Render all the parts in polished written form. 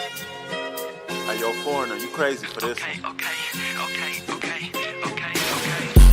Hey, yo, foreigner, you crazy for this one.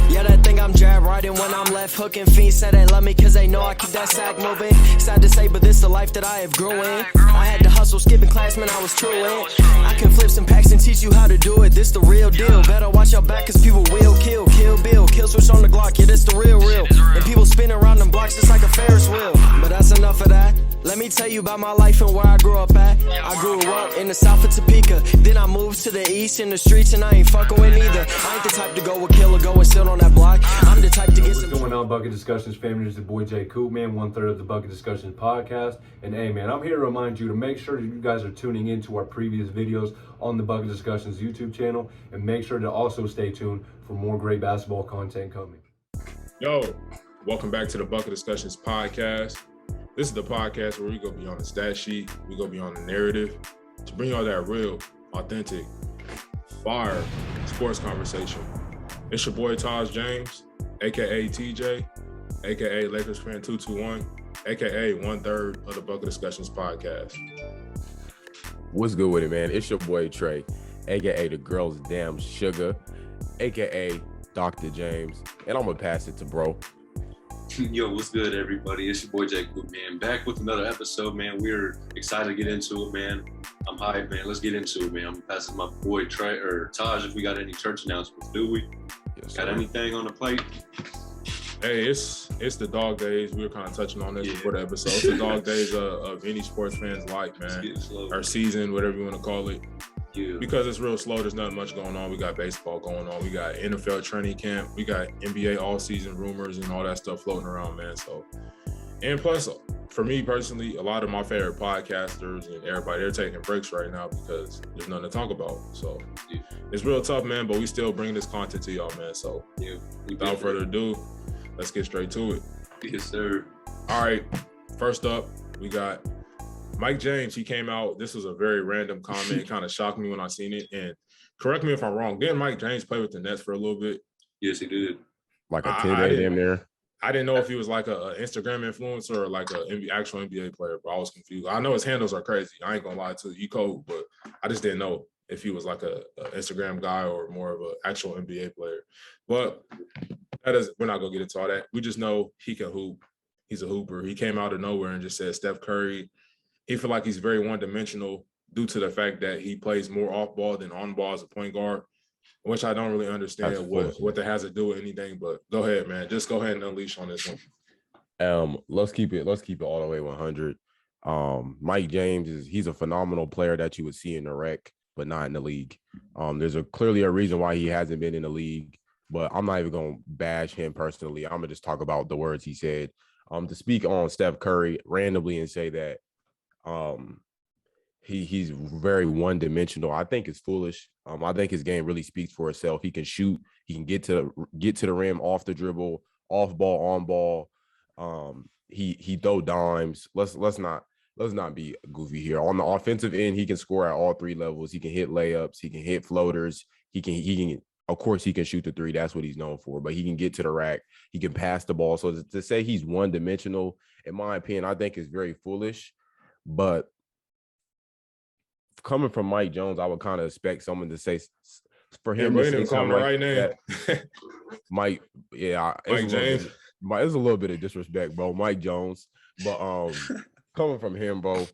Yeah, they think I'm jab riding when I'm left hooking. Fiends say they love me cause they know I keep that sack moving. Sad to say, but this the life that I have grew in. I had to hustle, skipping class, man, I was true in. I can flip some packs and teach you how to do it. This the real deal. Better watch your back cause people will kill. Kill Bill, kill switch on the Glock, yeah, this the real. And people spin around them blocks just like a Ferris wheel. But that's enough of that. Let me tell you about my life and where I grew up at. I grew up in the south of Topeka. Then I moved to the east in the streets and I ain't fucking with neither. I ain't the type to go with kill or go and sit on that block. I'm the type to get some. What's going on, Bucket Discussions family? It's the boy Jay Coop, man, 1/3 of the Bucket Discussions podcast. And hey, man, I'm here to remind you to make sure that you guys are tuning into our previous videos on the Bucket Discussions YouTube channel. And make sure to also stay tuned for more great basketball content coming. Yo, welcome back to the Bucket Discussions podcast. This is the podcast where we go beyond the stat sheet, we go beyond the narrative to bring y'all that real, authentic, fire sports conversation. It's your boy Taj James, aka TJ, aka Lakers Fan 221, aka 1/3 of the Bucket Discussions podcast. What's good with it, man? It's your boy Trey, aka the girl's damn sugar, aka Dr. James, and I'm gonna pass it to bro. Yo, what's good, everybody? It's your boy Jay Coop, man. Back with another episode, man. We're excited to get into it, man. I'm hyped, man. Let's get into it, man. I'm passing my boy Trey or Taj if we got any church announcements, do we? Yes, got sir. anything on the plate? Hey, it's the dog days. We were kind of touching on this before the episode. It's the dog days of any sports fans life, man. Or season, whatever you want to call it. Yeah. Because it's real slow, there's not much going on. We got baseball going on. We got NFL training camp. We got NBA all-season rumors and all that stuff floating around, man. So, and plus, for me personally, a lot of my favorite podcasters and everybody, they're taking breaks right now because there's nothing to talk about. So, It's real tough, man, but we still bring this content to y'all, man. So, without further ado, let's get straight to it. Yes, sir. All right, first up, we got Mike James. He came out. This was a very random comment. It kind of shocked me when I seen it. And correct me if I'm wrong. Didn't Mike James play with the Nets for a little bit? Yes, he did. Like a 10-day damn there. I didn't know if he was like a Instagram influencer or like an actual NBA player, but I was confused. I know his handles are crazy. I ain't gonna lie to you, he cold, but I just didn't know if he was like a Instagram guy or more of an actual NBA player. But we're not gonna get into all that. We just know he can hoop. He's a hooper. He came out of nowhere and just said Steph Curry. He feel like he's very one-dimensional due to the fact that he plays more off-ball than on-ball as a point guard, which I don't really understand what that has to do with anything. But go ahead, man. Just go ahead and unleash on this one. Let's keep it all the way 100. Mike James he's a phenomenal player that you would see in the rec, but not in the league. There's clearly a reason why he hasn't been in the league, but I'm not even gonna bash him personally. I'm gonna just talk about the words he said. To speak on Steph Curry randomly and say that he's very one-dimensional, I think it's foolish. I think his game really speaks for itself. He can shoot, he can get to the rim off the dribble, off ball, on ball. He throw dimes. Let's not be goofy here. On the offensive end, he can score at all three levels. He can hit layups, he can hit floaters, he can of course he can shoot the three. That's what he's known for, but he can get to the rack, he can pass the ball. So to say he's one-dimensional, in my opinion, I think is very foolish. But coming from Mike Jones, I would kind of expect someone to say for him to say something like that. Mike James. It's a little bit of disrespect, bro. Mike Jones. But coming from him, bro,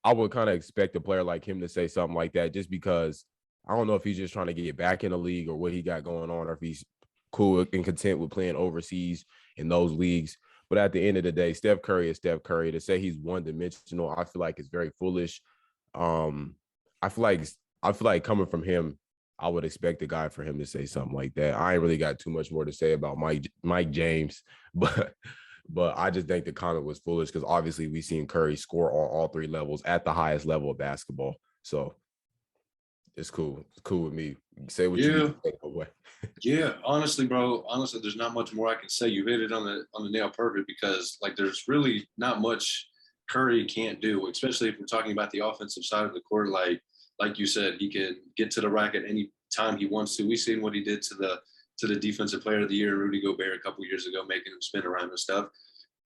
I would kind of expect a player like him to say something like that, just because I don't know if he's just trying to get back in the league or what he got going on, or if he's cool and content with playing overseas in those leagues. But at the end of the day, Steph Curry is Steph Curry. To say he's one-dimensional, I feel like it's very foolish. I feel like coming from him, I would expect a guy for him to say something like that. I ain't really got too much more to say about Mike James, but I just think the comment was foolish because obviously we've seen Curry score on all three levels at the highest level of basketball. So it's cool. It's cool with me. Say what you need to say, boy. Yeah, honestly, bro. Honestly, there's not much more I can say. You hit it on the nail perfect because like there's really not much Curry can't do, especially if we're talking about the offensive side of the court. Like you said, he can get to the rack at any time he wants to. We've seen what he did to the defensive player of the year, Rudy Gobert, a couple years ago, making him spin around and stuff.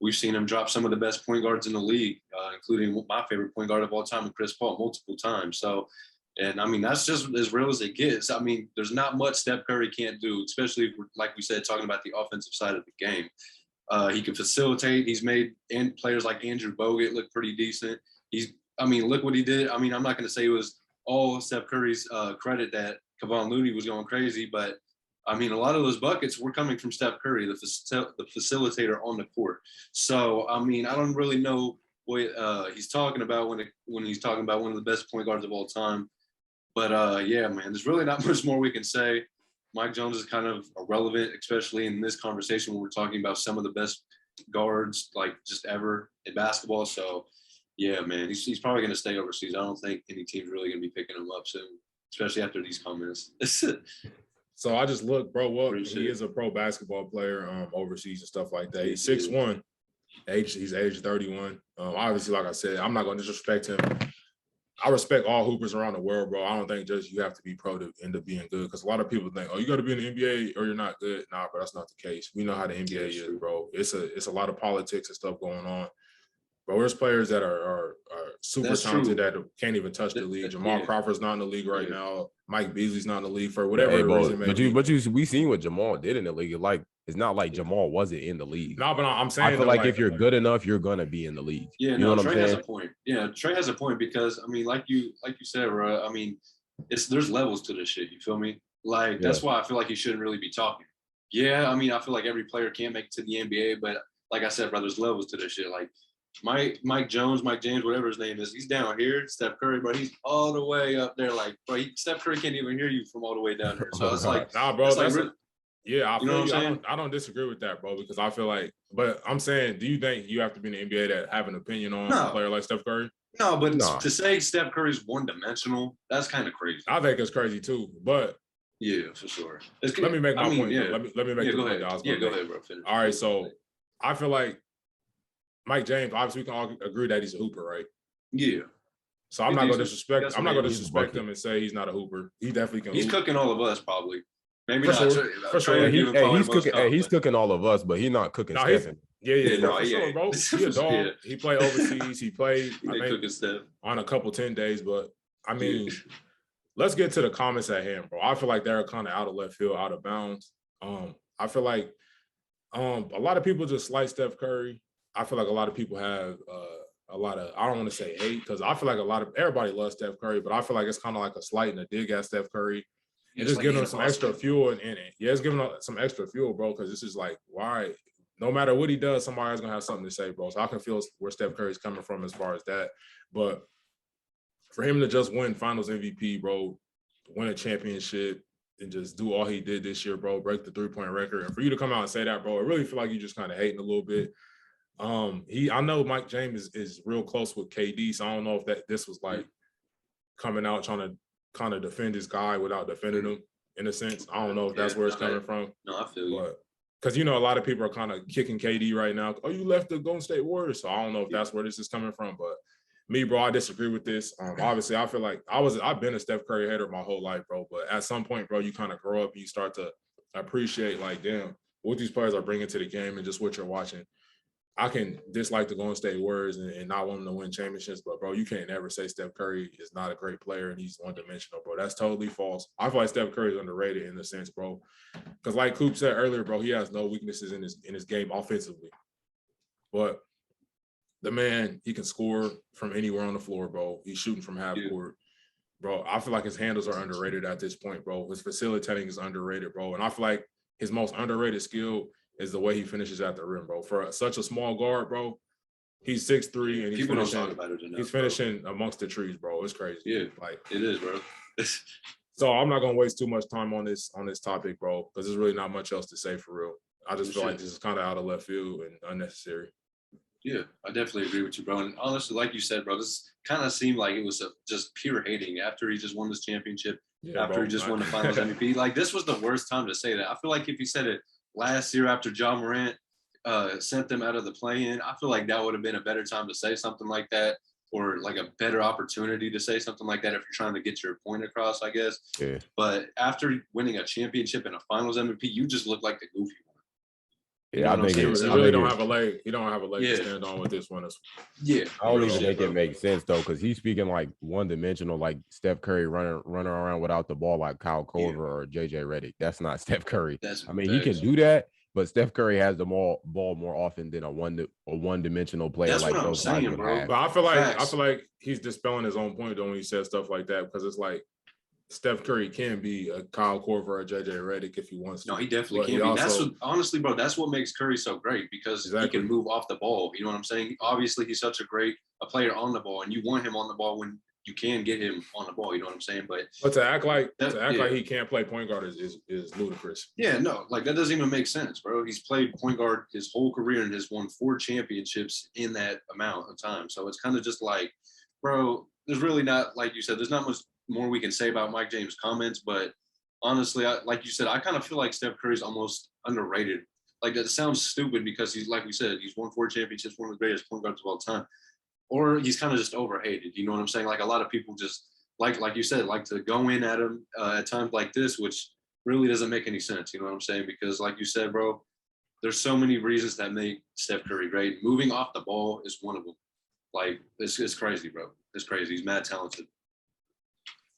We've seen him drop some of the best point guards in the league, including my favorite point guard of all time, Chris Paul, multiple times. So, and I mean, that's just as real as it gets. I mean, there's not much Steph Curry can't do, especially if we're, like we said, talking about the offensive side of the game. He can facilitate. He's made players like Andrew Bogut look pretty decent. Look what he did. I mean, I'm not going to say it was all Steph Curry's credit that Kevon Looney was going crazy, but I mean, a lot of those buckets were coming from Steph Curry, the facilitator on the court. So, I mean, I don't really know what he's talking about when he's talking about one of the best point guards of all time. But yeah, man, there's really not much more we can say. Mike Jones is kind of irrelevant, especially in this conversation when we're talking about some of the best guards like just ever in basketball. So, yeah, man, he's probably going to stay overseas. I don't think any team's really going to be picking him up soon, especially after these comments. So I just look, bro. Well, he is a pro basketball player, overseas and stuff like that. He's 6'1", he's age 31. Obviously, like I said, I'm not going to disrespect him. I respect all hoopers around the world, bro. I don't think just you have to be pro to end up being good, because a lot of people think, oh, you got to be in the NBA or you're not good. Nah, bro, that's not the case. We know how the NBA is, bro. It's a lot of politics and stuff going on. But there's players that are super talented that can't even touch the league. Jamal Crawford's not in the league right now. Mike Beasley's not in the league for whatever reason. We seen what Jamal did in the league. Like, it's not like Jamal wasn't in the league. No, but I'm saying I feel like if you're good enough, you're gonna be in the league. Yeah, you know what Trey I'm saying? has a point. Yeah, Trey has a point because I mean, like you said, bro. I mean, there's levels to this shit. You feel me? Like that's why I feel like you shouldn't really be talking. Yeah, I mean, I feel like every player can't make it to the NBA, but like I said, bro, there's levels to this shit. Like Mike James, whatever his name is, he's down here. Steph Curry, bro, he's all the way up there. Like, bro, Steph Curry can't even hear you from all the way down there. So it's like, nah, bro, that's like, yeah, I you know what I'm saying? I don't disagree with that, bro, because I feel like, but I'm saying, do you think you have to be in the NBA to have an opinion on a player like Steph Curry? No, but to say Steph Curry's one-dimensional, that's kind of crazy. I think it's crazy too, but yeah, for sure. Let me make my point. Yeah. Let me make the point. Go ahead, bro. Finish. All right, so I feel like Mike James, obviously we can all agree that he's a hooper, right? Yeah. So I'm not going to disrespect. I'm not going to disrespect him and say he's not a hooper. He definitely can. He's hoop. cooking all of us, probably. Maybe for not. Sure. For sure. He's cooking all of us, but he's not cooking Stephen. For sure, bro. He a dog. He played overseas. He played on a couple 10 days. But I mean, let's get to the comments at hand, bro. I feel like they're kind of out of left field, out of bounds. I feel like a lot of people just like Steph Curry. I feel like a lot of people have a lot of, I don't want to say hate, because I feel like everybody loves Steph Curry, but I feel like it's kind of like a slight and a dig at Steph Curry. And just giving them some extra fuel in it. Yeah, it's giving them some extra fuel, bro, because this is like, why? No matter what he does, somebody's going to have something to say, bro. So I can feel where Steph Curry's coming from as far as that. But for him to just win finals MVP, bro, win a championship, and just do all he did this year, bro, break the three-point record, and for you to come out and say that, bro, I really feel like you just kind of hating a little bit. I know Mike James is real close with KD, so I don't know if this was like coming out trying to kind of defend his guy without defending him in a sense. I don't know if that's where it's coming from. No, I feel you. Because, you know, a lot of people are kind of kicking KD right now. Oh, you left the Golden State Warriors. So I don't know if that's where this is coming from. But me, bro, I disagree with this. Obviously, I feel like I've been a Steph Curry hater my whole life, bro. But at some point, bro, you kind of grow up and you start to appreciate, like, damn, what these players are bringing to the game and just what you're watching. I can dislike the Golden State Warriors and not want them to win championships, but, bro, you can't ever say Steph Curry is not a great player and he's one-dimensional, bro. That's totally false. I feel like Steph Curry is underrated in a sense, bro. Because like Coop said earlier, bro, he has no weaknesses in his game offensively. But the man, he can score from anywhere on the floor, bro. He's shooting from half court. Bro, I feel like his handles are underrated at this point, bro. His facilitating is underrated, bro. And I feel like his most underrated skill is the way he finishes at the rim, bro. For such a small guard, bro, he's 6'3", and he's finishing amongst the trees, bro. It's crazy. Yeah, like it is, bro. So I'm not gonna waste too much time on this topic, bro, because there's really not much else to say for real. I just feel like this is kind of out of left field and unnecessary. Yeah, I definitely agree with you, bro. And honestly, like you said, bro, this kind of seemed like it was just pure hating after he just won this championship, after he just won the Finals MVP. Like, this was the worst time to say that. I feel like if he said it last year after John Morant sent them out of the play-in, I feel like that would have been a better time to say something like that, or like a better opportunity to say something like that if you're trying to get your point across, I guess. Yeah. But after winning a championship and a Finals MVP, you just look like the goofy one. You Yeah, know I what I'm think saying? it. He I really think don't it. have a leg. He don't have a leg Yeah. to stand on with this one. Yeah. I don't real even shit, think bro. it makes sense though, because he's speaking like one-dimensional, like Steph Curry running around without the ball, like Kyle Korver or JJ Redick. That's not Steph Curry. That's I mean, he can facts. do that, but Steph Curry has the ball more often than a one-dimensional player That's like what I'm those guys saying, would bro. have. But I Facts. feel like he's dispelling his own point though when he says stuff like that, because it's like Steph Curry can be a Kyle Korver or a JJ Redick if he wants to. No, he definitely But can he be. also, That's what, honestly, bro, that's what makes Curry so great because Exactly. he can move off the ball. You know what I'm saying? Obviously, he's such a player on the ball, and you want him on the ball when you can get him on the ball. You know what I'm saying? But to act like yeah. he can't play point guard is ludicrous. Yeah, no, like that doesn't even make sense, bro. He's played point guard his whole career and has won 4 championships in that amount of time. So it's kind of just like, bro, there's really not, like you said, there's not much more we can say about Mike James' comments, but honestly, like you said, I kind of feel like Steph Curry's almost underrated. Like that sounds stupid because he's, like we said, he's won 4 championships, one of the greatest point guards of all time. Or he's kind of just overhated. You know what I'm saying? Like a lot of people just like you said, like to go in at him at times like this, which really doesn't make any sense. You know what I'm saying? Because like you said, bro, there's so many reasons that make Steph Curry great. Moving off the ball is one of them. Like it's crazy, bro. It's crazy. He's mad talented.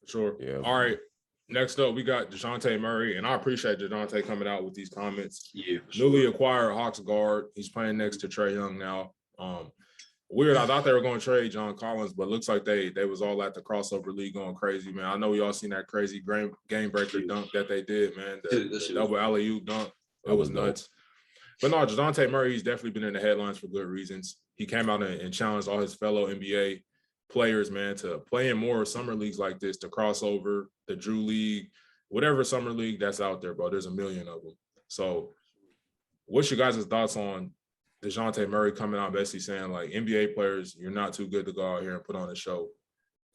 Sure. Yeah. All right. Next up, we got DeJounte Murray, and I appreciate DeJounte coming out with these comments. Yeah. Newly acquired Hawks guard. He's playing next to Trae Young now. Weird. I thought they were going to trade John Collins, but looks like they was all at the crossover league going crazy, man. I know we all seen that crazy game breaker dunk that they did, man. The double alley-oop dunk. It was nuts. But no, DeJounte Murray, he's definitely been in the headlines for good reasons. He came out and challenged all his fellow NBA players, man, to play in more summer leagues like this, to cross over the Drew League, whatever summer league that's out there, bro. There's a million of them. So what's your guys' thoughts on DeJounte Murray coming out basically saying, like, NBA players, you're not too good to go out here and put on a show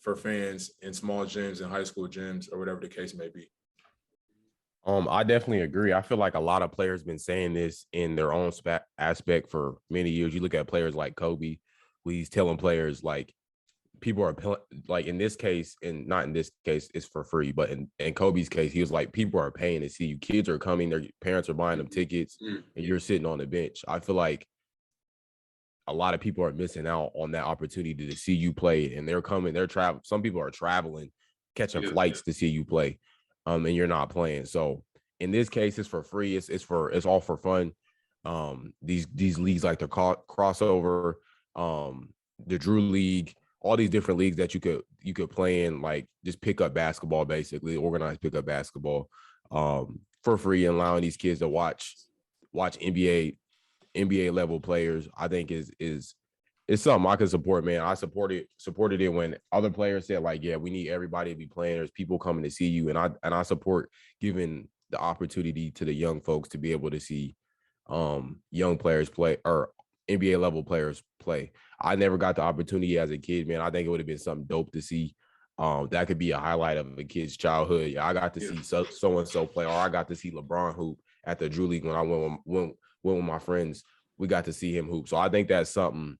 for fans in small gyms and high school gyms or whatever the case may be? I definitely agree. I feel like a lot of players been saying this in their own aspect for many years. You look at players like Kobe, who he's telling players like people are like in this case, and not in this case, it's for free. But in Kobe's case, he was like, people are paying to see you. Kids are coming, their parents are buying them tickets, and you're sitting on the bench. I feel like a lot of people are missing out on that opportunity to see you play, and they're coming, they're traveling. Some people are traveling, catching flights to see you play, and you're not playing. So in this case, it's for free. It's all for fun. These leagues like the crossover, the Drew League, all these different leagues that you could play in, like just pick up basketball, basically organized pick up basketball, for free, and allowing these kids to watch NBA level players. I think is something I can support, man. I supported it when other players said, like, yeah, we need everybody to be playing. There's people coming to see you, and I support giving the opportunity to the young folks to be able to see young players play or NBA level players play. I never got the opportunity as a kid, man. I think it would have been something dope to see. That could be a highlight of a kid's childhood. Yeah, I got to see so and so play, or I got to see LeBron hoop at the Drew League when I went with my friends. We got to see him hoop. So I think that's something.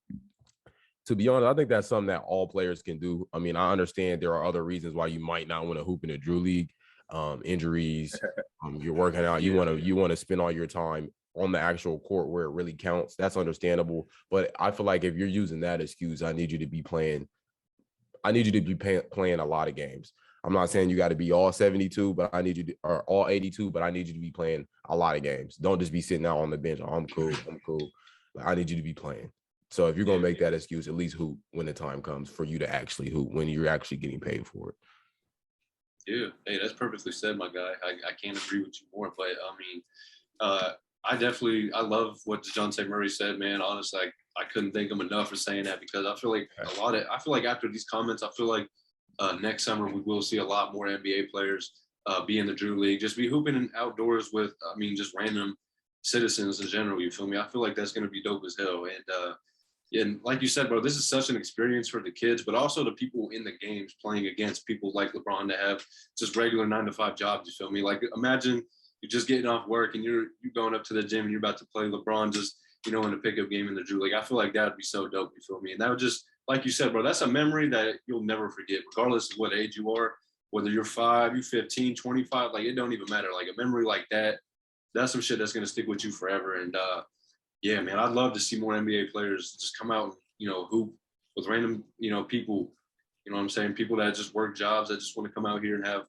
To be honest, I think that's something that all players can do. I mean, I understand there are other reasons why you might not want to hoop in the Drew League, injuries. You're working out. You want to spend all your time on the actual court where it really counts. That's understandable. But I feel like if you're using that excuse, I need you to be playing. I need you to be playing a lot of games. I'm not saying you got to be all 72, but I need you to, or all 82, but I need you to be playing a lot of games. Don't just be sitting out on the bench. Oh, I'm cool. Like, I need you to be playing. So if you're going to make that excuse, at least hoop when the time comes for you to actually hoop, when you're actually getting paid for it. Yeah. Hey, that's perfectly said, my guy. I can't agree with you more, but I mean, I love what DeJounte Murray said, man. Honestly, I couldn't thank him enough for saying that, because I feel like after these comments, I feel like next summer we will see a lot more NBA players be in the Drew League, just be hooping outdoors with, just random citizens in general. You feel me? I feel like that's going to be dope as hell. And like you said, bro, this is such an experience for the kids, but also the people in the games playing against people like LeBron that have just regular 9-to-5 jobs. You feel me? Like, imagine you're just getting off work and you're going up to the gym and you're about to play LeBron just, in a pickup game in the Drew League. I feel like that would be so dope. You feel me? And that would just, like you said, bro, that's a memory that you'll never forget, regardless of what age you are, whether you're 5, you're 15, 25, like, it don't even matter. Like, a memory like that that's some shit that's gonna stick with you forever. And yeah, man, I'd love to see more NBA players just come out, hoop with random, people. You know what I'm saying? People that just work jobs that just want to come out here and have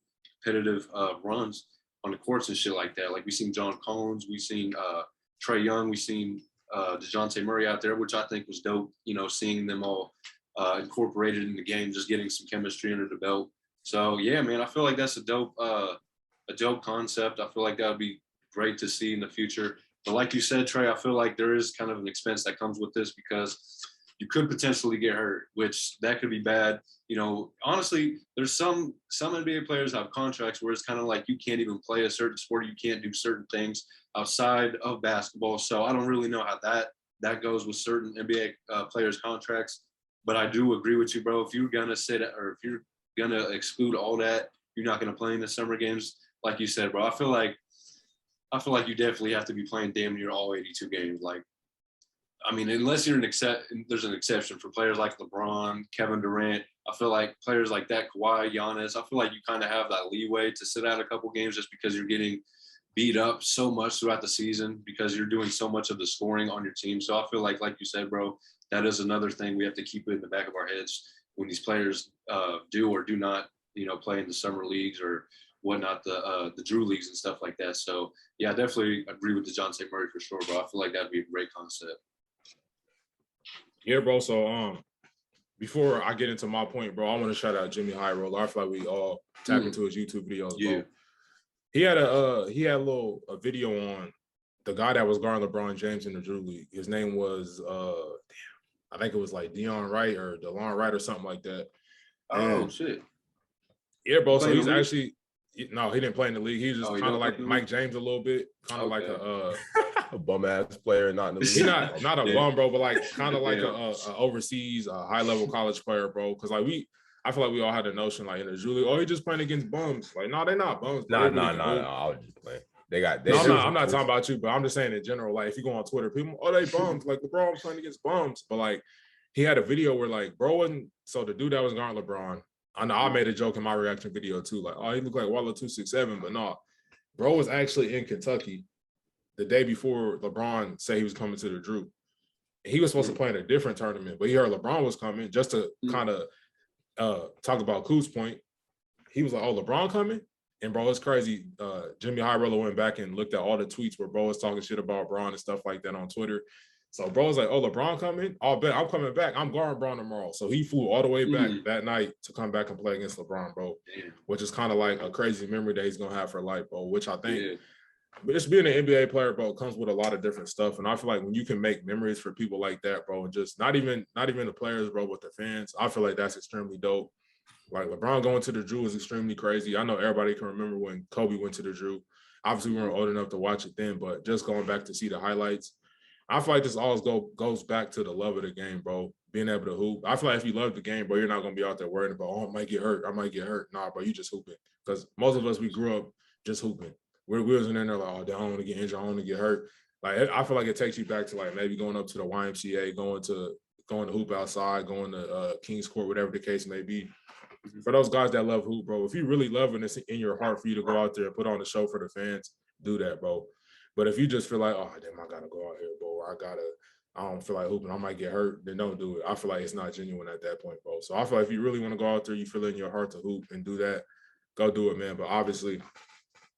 competitive runs on the courts and shit like that. Like we seen John Collins, we seen Trey Young, we seen DeJounte Murray out there, which I think was dope. Seeing them all incorporated in the game, just getting some chemistry under the belt. So yeah, man, I feel like that's a dope concept. I feel like that would be great to see in the future. But like you said, Trey, I feel like there is kind of an expense that comes with this because you could potentially get hurt, which that could be bad. Honestly, there's some NBA players have contracts where it's kind of like you can't even play a certain sport, you can't do certain things outside of basketball. So I don't really know how that goes with certain NBA players' contracts. But I do agree with you, bro. If you're gonna if you're gonna exclude all that, you're not gonna play in the summer games, like you said, bro. I feel like you definitely have to be playing damn near all 82 games. Like, I mean, unless you're there's an exception for players like LeBron, Kevin Durant. I feel like players like that, Kawhi, Giannis, I feel like you kind of have that leeway to sit out a couple games just because you're getting beat up so much throughout the season because you're doing so much of the scoring on your team. So I feel like you said, bro, that is another thing we have to keep in the back of our heads when these players do or do not, play in the summer leagues or whatnot, the Drew leagues and stuff like that. So yeah, I definitely agree with DeJounte Murray for sure, bro. I feel like that'd be a great concept. Yeah, bro. So before I get into my point, bro, I want to shout out Jimmy High Roller. I feel like we all tap into his YouTube videos, bro. Yeah. He had a video on the guy that was guarding LeBron James in the Drew League. His name was I think it was like Dion Wright or DeLon Wright or something like that. Oh shit. Yeah, bro. So he's actually no, he didn't play in the league. He's just kind of like Mike James a little bit, kind of like a bum ass player, not in the league. He's not a bum, bro, but like kind of like a overseas, high level college player, bro. Because like I feel like we all had a notion like in the Drew League, oh, he's just playing against bums. Like, no, they're not bums. No. I was just playing. I'm not talking about you, but I'm just saying in general. Like, if you go on Twitter, people, oh, they bums. Like, LeBron playing against bums. But like, he had a video where like, bro wasn't. So the dude that was guarding LeBron, I know I made a joke in my reaction video too. Like, oh, he looked like Waller 267, but no, bro was actually in Kentucky the day before LeBron said he was coming to the Drew. He was supposed to play in a different tournament, but he heard LeBron was coming just to kind of talk about Kuz's point. He was like, oh, LeBron coming? And bro, it's crazy. Jimmy High Roller went back and looked at all the tweets where bro was talking shit about Bron and stuff like that on Twitter. So bro was like, oh, LeBron coming? I'll bet I'm coming back. I'm guarding Bron tomorrow. So he flew all the way back that night to come back and play against LeBron, bro. Which is kind of like a crazy memory that he's going to have for life, bro, which I think but just being an NBA player, bro, comes with a lot of different stuff. And I feel like when you can make memories for people like that, bro, and just not even the players, bro, but the fans, I feel like that's extremely dope. Like LeBron going to the Drew is extremely crazy. I know everybody can remember when Kobe went to the Drew. Obviously, we weren't old enough to watch it then, but just going back to see the highlights, I feel like this always goes back to the love of the game, bro. Being able to hoop. I feel like if you love the game, bro, you're not going to be out there worrying about, oh, I might get hurt. Nah, bro, you just hooping. Because most of us, we grew up just hooping. We wasn't in there like, oh, I don't want to get injured. I don't want to get hurt. Like, I feel like it takes you back to like maybe going up to the YMCA, going to hoop outside, going to King's Court, whatever the case may be. For those guys that love hoop, bro, if you really love it, it's in your heart for you to go out there and put on a show for the fans, do that, bro. But if you just feel like, oh, damn, I got to go out here, bro, or I don't feel like hooping, I might get hurt, then don't do it. I feel like it's not genuine at that point, bro. So I feel like if you really want to go out there, you feel it in your heart to hoop and do that, go do it, man. But obviously,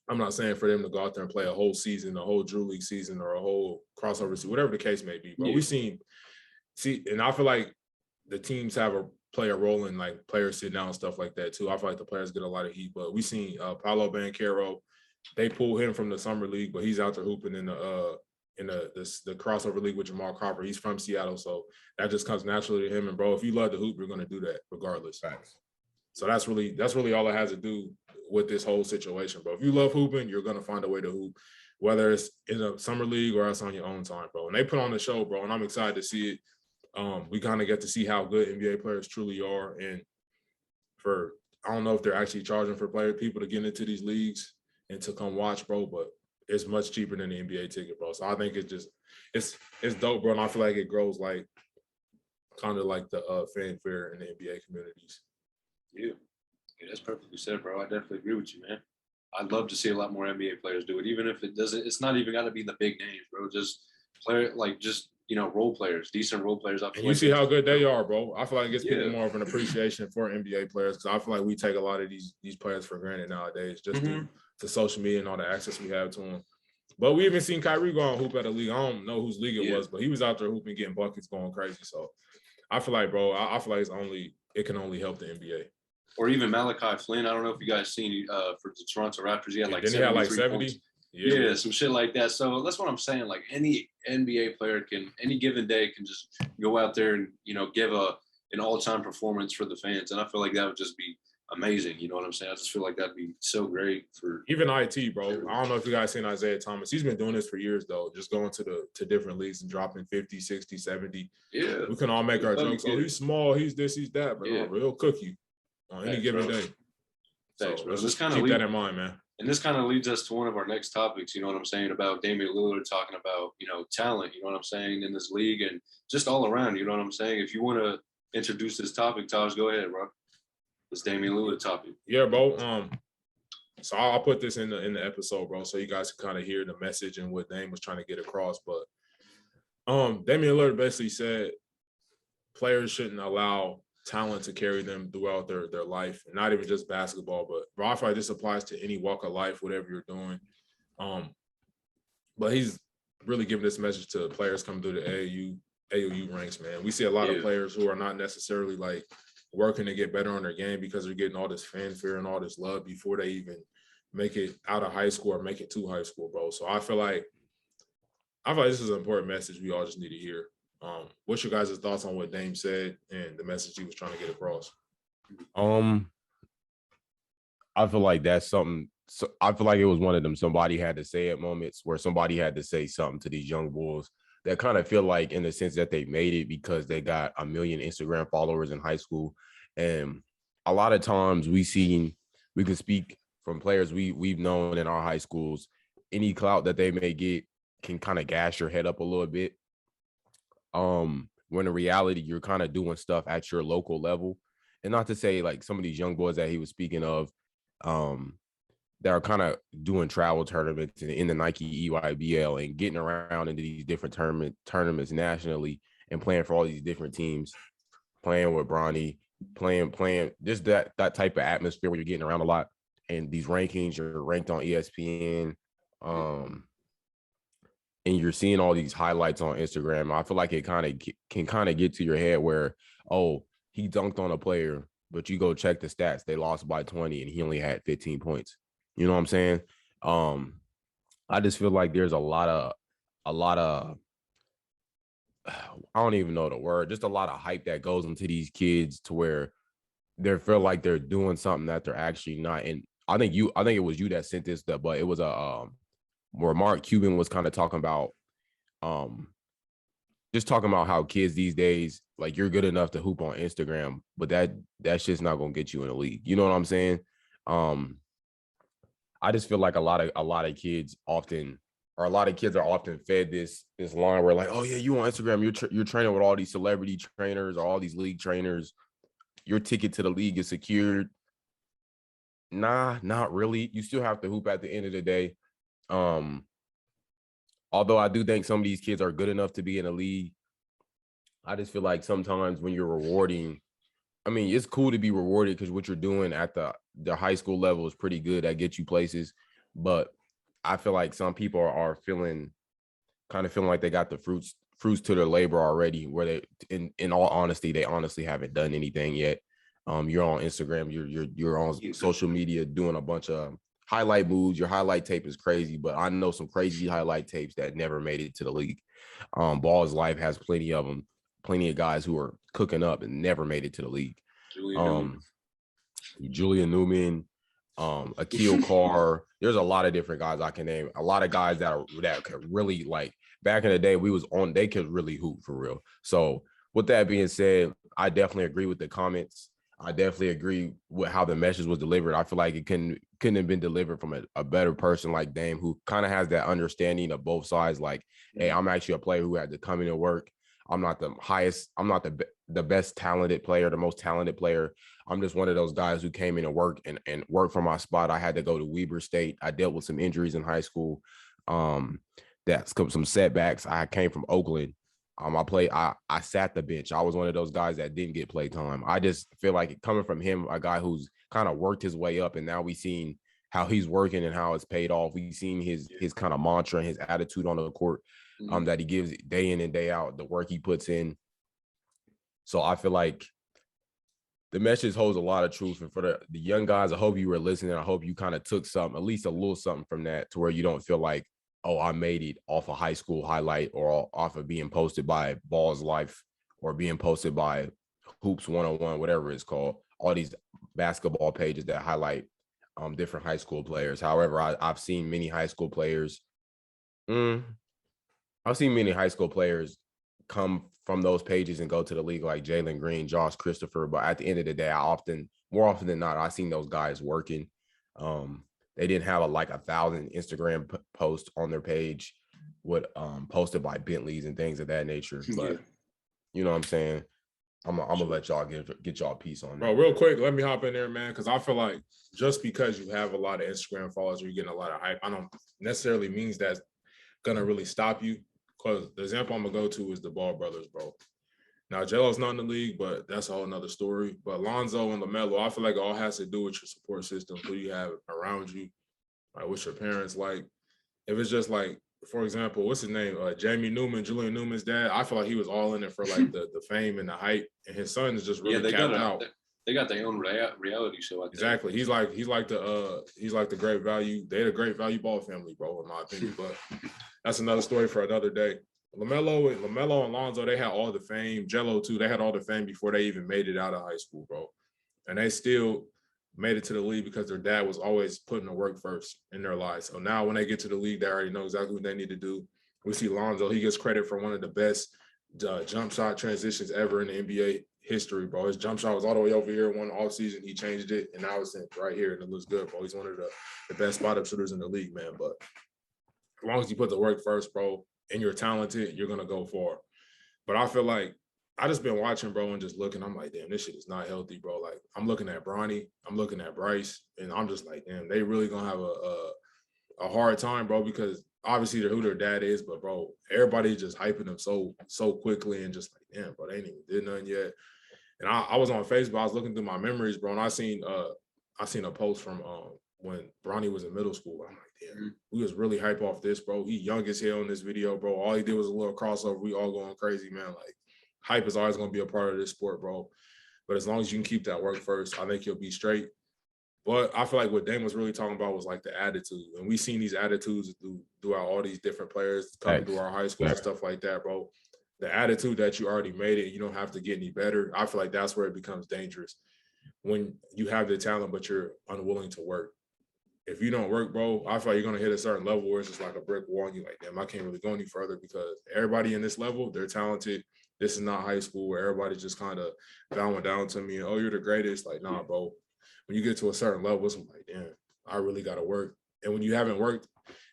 I'm not saying for them to go out there and play a whole season, a whole Drew League season, or a whole crossover season, whatever the case may be. But we and I feel like the teams play a role in like players sitting down and stuff like that too. I feel like the players get a lot of heat. But we seen Paolo Banchero, they pulled him from the summer league, but he's out there hooping in the crossover league with Jamal Crawford. He's from Seattle, so that just comes naturally to him. And bro, if you love the hoop, you're gonna do that regardless. Thanks. So that's really all it has to do with this whole situation, bro. If you love hooping, you're gonna find a way to hoop, whether it's in a summer league or it's on your own time, bro. And they put on the show, bro, and I'm excited to see it. We kind of get to see how good NBA players truly are, and I don't know if they're actually charging for people to get into these leagues and to come watch, bro, but it's much cheaper than the NBA ticket, bro. So I think it's dope, bro, and I feel like it grows like kind of like the fanfare in the NBA communities. Yeah, that's perfectly said, bro. I definitely agree with you, man. I'd love to see a lot more NBA players do it, even if it doesn't. It's not even got to be the big names, bro. Just role players, decent role players. And you see how good they are, bro. I feel like it gives people Yeah. more of an appreciation for NBA players because I feel like we take a lot of these players for granted nowadays, just through the social media and all the access we have to them. But we even seen Kyrie go on hoop at a league. I don't know whose league it was, but he was out there hooping, getting buckets, going crazy. So I feel like, bro, I feel like it can only help the NBA. Or even Malachi Flynn. I don't know if you guys seen for the Toronto Raptors. He had like 70. Points. Yeah, some shit like that. So that's what I'm saying. Like any NBA player can, any given day, can just go out there and, you know, give an all-time performance for the fans. And I feel like that would just be amazing. You know what I'm saying? I just feel like that'd be so great for even IT, bro. I don't know if you guys seen Isaiah Thomas. He's been doing this for years, though, just going to different leagues and dropping 50, 60, 70. Yeah. We can all make our jokes. Oh, he's small, he's this, he's that, but he'll cook you on any given day. Thanks, so bro. Let's just keep that in mind, man. And this kind of leads us to one of our next topics, you know what I'm saying, about Damian Lillard talking about, you know, talent, you know what I'm saying, in this league and just all around, you know what I'm saying? If you want to introduce this topic, Taj, go ahead, bro. This Damian Lillard topic. Yeah, bro. So I'll put this in the episode, bro, so you guys can kind of hear the message and what Dame was trying to get across. But Damian Lillard basically said players shouldn't allow talent to carry them throughout their life, and not even just basketball, but bro, I feel like this applies to any walk of life, whatever you're doing. But he's really giving this message to players coming through the AAU ranks, man. We see a lot of players who are not necessarily like working to get better on their game because they're getting all this fanfare and all this love before they even make it out of high school or make it to high school, bro. So I feel like this is an important message we all just need to hear. What's your guys' thoughts on what Dame said and the message he was trying to get across? I feel like that's something. So I feel like it was one of them somebody had to say at moments where somebody had to say something to these young bulls that kind of feel like, in the sense that they made it because they got 1 million Instagram followers in high school. And a lot of times we can speak from players we've known in our high schools. Any clout that they may get can kind of gas your head up a little bit. When in reality, you're kind of doing stuff at your local level. And not to say like some of these young boys that he was speaking of, that are kind of doing travel tournaments in the Nike EYBL and getting around into these different tournaments nationally and playing for all these different teams, playing with Bronny, playing just that type of atmosphere where you're getting around a lot. And these rankings, you're ranked on ESPN, and you're seeing all these highlights on Instagram. I feel like it can kind of get to your head where, oh, he dunked on a player, but you go check the stats, they lost by 20 and he only had 15 points. You know what I'm saying? I just feel like there's a lot of I don't even know the word, just a lot of hype that goes into these kids to where they feel like they're doing something that they're actually not. And I think it was you that sent this stuff, but it was where Mark Cuban was kind of talking about just talking about how kids these days, like, you're good enough to hoop on Instagram, but that's just not gonna get you in the league. You know what I'm saying? I just feel like a lot of kids are often fed this line where, like, oh yeah, you on Instagram, you're training with all these celebrity trainers or all these league trainers, your ticket to the league is secured. Nah, not really. You still have to hoop at the end of the day. Although I do think some of these kids are good enough to be in a league, I just feel like sometimes when you're rewarding, I mean, it's cool to be rewarded because what you're doing at the high school level is pretty good. That gets you places. But I feel like some people are feeling like they got the fruits to their labor already, where they, in all honesty, they honestly haven't done anything yet. You're on Instagram, you're on social media doing a bunch of highlight moves. Your highlight tape is crazy, but I know some crazy highlight tapes that never made it to the league. Ball's Life has plenty of them, plenty of guys who are cooking up and never made it to the league. Julian Newman, Akil Carr. There's a lot of different guys I can name. A lot of guys that could really, like, back in the day they could really hoop for real. So with that being said, I definitely agree with the comments. I definitely agree with how the message was delivered. I feel like it couldn't have been delivered from a better person like Dame, who kind of has that understanding of both sides. Like, hey, I'm actually a player who had to come in and work. I'm not the highest. I'm not the the best talented player, the most talented player. I'm just one of those guys who came in and worked and worked for my spot. I had to go to Weber State. I dealt with some injuries in high school. That's some setbacks. I came from Oakland. I sat the bench. I was one of those guys that didn't get play time. I just feel like coming from him, a guy who's kind of worked his way up, and now we've seen how he's working and how it's paid off. We've seen his kind of mantra and his attitude on the court that he gives day in and day out, the work he puts in. So I feel like the message holds a lot of truth. And for the young guys, I hope you were listening. I hope you kind of took something, at least a little something from that, to where you don't feel like, oh, I made it off a high school highlight or off of being posted by Ball's Life or being posted by Hoops 101, whatever it's called, all these basketball pages that highlight different high school players. However, I've seen many high school players. I've seen many high school players come from those pages and go to the league, like Jalen Green, Josh Christopher. But at the end of the day, more often than not, I've seen those guys working. They didn't have 1,000 Instagram posts on their page with posted by Bentleys and things of that nature. But you know what I'm saying? I'm gonna let y'all get y'all a piece on that. Bro, real quick, let me hop in there, man, because I feel like just because you have a lot of Instagram followers or you're getting a lot of hype, I don't necessarily means that's gonna really stop you. Because the example I'm gonna go to is the Ball brothers, bro. Now, Jello's not in the league, but that's a whole nother story. But Lonzo and LaMelo, I feel like it all has to do with your support system, who you have around you, like what's your parents like. If it's just like, for example, what's his name? Jamie Newman, Julian Newman's dad. I feel like he was all in it for like the fame and the hype, and his son is just really capped out. They got their own reality show. I think. Exactly. He's like the great value. They're the great value ball family, bro, in my opinion. But that's another story for another day. LaMelo and Lonzo, they had all the fame. Jello too, they had all the fame before they even made it out of high school, bro. And they still made it to the league because their dad was always putting the work first in their lives. So now when they get to the league, they already know exactly what they need to do. We see Lonzo, he gets credit for one of the best jump shot transitions ever in the NBA history, bro. His jump shot was all the way over here one offseason. He changed it, and now it's right here, and it looks good, bro. He's one of the best spot-up shooters in the league, man. But as long as you put the work first, bro, and you're talented, you're going to go far. But I feel like I just been watching, bro, and just looking. I'm like, damn, this shit is not healthy, bro. Like, I'm looking at Bronny, I'm looking at Bryce, and I'm just like, damn, they really going to have a hard time, bro, because obviously they're who their dad is, but, bro, everybody's just hyping them so quickly and just like, damn, bro, they ain't even did nothing yet. And I was on Facebook, I was looking through my memories, bro, and I seen a post from when Bronny was in middle school. I'm like, damn, we was really hype off this, bro. He young as hell in this video, bro. All he did was a little crossover. We all going crazy, man. Like, hype is always going to be a part of this sport, bro. But as long as you can keep that work first, I think you'll be straight. But I feel like what Dame was really talking about was like the attitude. And we've seen these attitudes throughout all these different players coming through our high schools and stuff like that, bro. The attitude that you already made it, you don't have to get any better. I feel like that's where it becomes dangerous. When you have the talent, but you're unwilling to work. If you don't work, bro, I feel like you're going to hit a certain level where it's just like a brick wall. And you're like, damn, I can't really go any further because everybody in this level, they're talented. This is not high school where everybody's just kind of bowing down to me and, oh, you're the greatest. Like, nah, bro. When you get to a certain level, it's like, damn, I really got to work. And when you haven't worked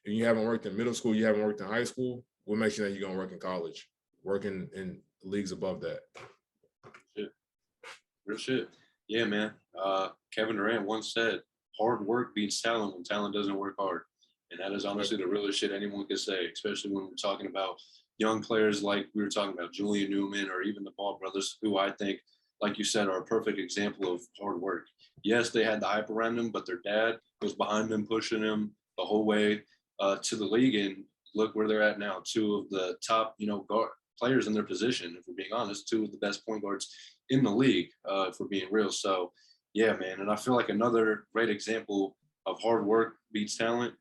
in middle school, you haven't worked in high school, what makes you think you're going to work in college? Working in leagues above that. Shit. Real shit. Yeah, man. Kevin Durant once said, hard work beats talent when talent doesn't work hard. And that is honestly the realest shit anyone can say, especially when we're talking about young players like we were talking about Julian Newman or even the Ball brothers, who I think, like you said, are a perfect example of hard work. Yes, they had the hype around them, but their dad was behind them, pushing them the whole way to the league. And look where they're at now. Two of the top, guard players in their position, if we're being honest, two of the best point guards in the league, if we're being real. So, yeah, man. And I feel like another great example of hard work beats talent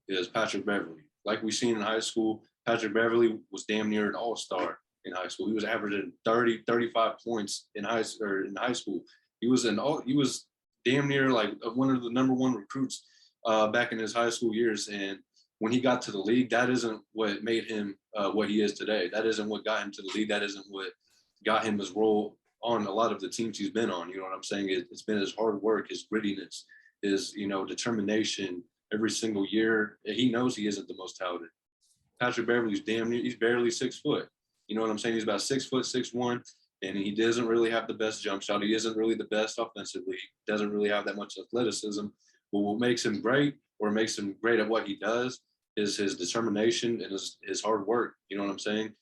is Patrick Beverly. Like we seen in high school, Patrick Beverly was damn near an all-star in high school. He was averaging 30, 35 points in high school. He was damn near like one of the number one recruits back in his high school years. And when he got to the league, that isn't what made him what he is today. That isn't what got him to the league. That isn't what got him his role on a lot of the teams he's been on. You know what I'm saying? It's been his hard work, his grittiness, his, determination every single year. He knows he isn't the most talented. Patrick Beverly's he's barely 6 foot. You know what I'm saying? He's about 6 foot, 6'1". and he doesn't really have the best jump shot. He isn't really the best offensively. He doesn't really have that much athleticism. But what makes him great, or makes him great at what he does, is his determination and his hard work. You know what I'm saying?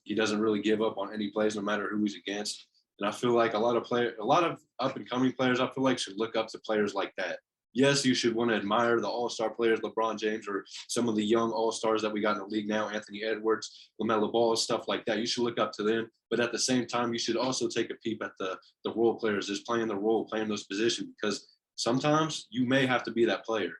He doesn't really give up on any plays, no matter who he's against. And I feel like a lot of up and coming players, I feel like, should look up to players like that. Yes, you should want to admire the all-star players, LeBron James, or some of the young all-stars that we got in the league now, Anthony Edwards, LaMelo Ball, stuff like that. You should look up to them. But at the same time, you should also take a peep at the role players, just playing the role, playing those positions, because sometimes you may have to be that player,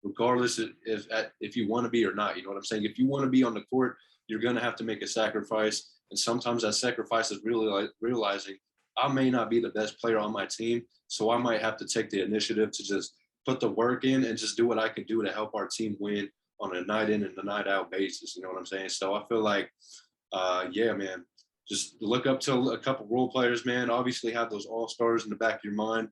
regardless if you want to be or not. You know what I'm saying? If you want to be on the court, you're going to have to make a sacrifice. And sometimes that sacrifice is really like realizing I may not be the best player on my team, so I might have to take the initiative to just put the work in and just do what I can do to help our team win on a night in and a night out basis. You know what I'm saying? So I feel like, yeah, man, just look up to a couple role players, man. Obviously have those all-stars in the back of your mind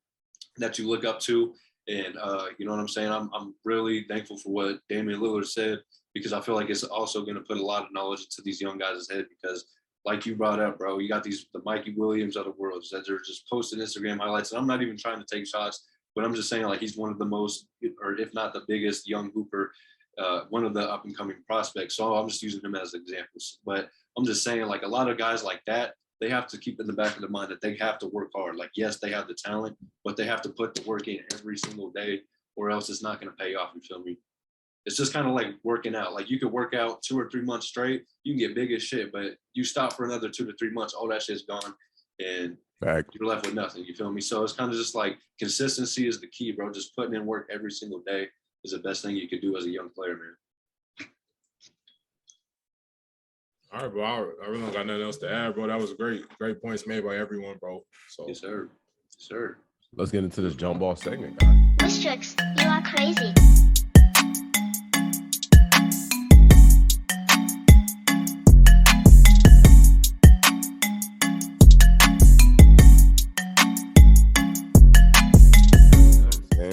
that you look up to. And you know what I'm saying? I'm really thankful for what Damian Lillard said, because I feel like it's also going to put a lot of knowledge into these young guys' head, because like you brought up, bro, you got the Mikey Williams of the world that they're just posting Instagram highlights. And I'm not even trying to take shots, but I'm just saying, like, he's one of the most, or if not the biggest young hooper, one of the up and coming prospects. So I'm just using him as examples. But I'm just saying, like, a lot of guys like that, they have to keep in the back of their mind that they have to work hard. Like, yes, they have the talent, but they have to put the work in every single day, or else it's not going to pay off. You feel me? It's just kind of like working out. Like, you could work out 2 or 3 months straight, you can get big as shit, but you stop for another 2 to 3 months, all that shit's gone, and you're left with nothing. You feel me? So it's kind of just like consistency is the key, bro. Just putting in work every single day is the best thing you can do as a young player, man. All right, bro. I really don't got nothing else to add, bro. That was great points made by everyone, bro. So Yes, sir. Yes, sir. Let's get into this jump ball segment, guys. Mistrix, you are crazy.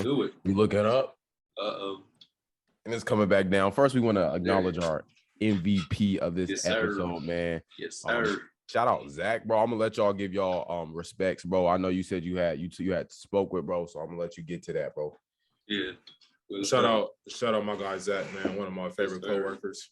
Do it. We look it up. Uh-oh. And it's coming back down. First, we want to acknowledge our MVP of this episode, man. Yes, sir. Shout out Zach, bro. I'm gonna let y'all give y'all respects, bro. I know you said you had spoke with, bro, so I'm gonna let you get to that, bro. Yeah. Shout out my guy Zach, man, one of my favorite coworkers.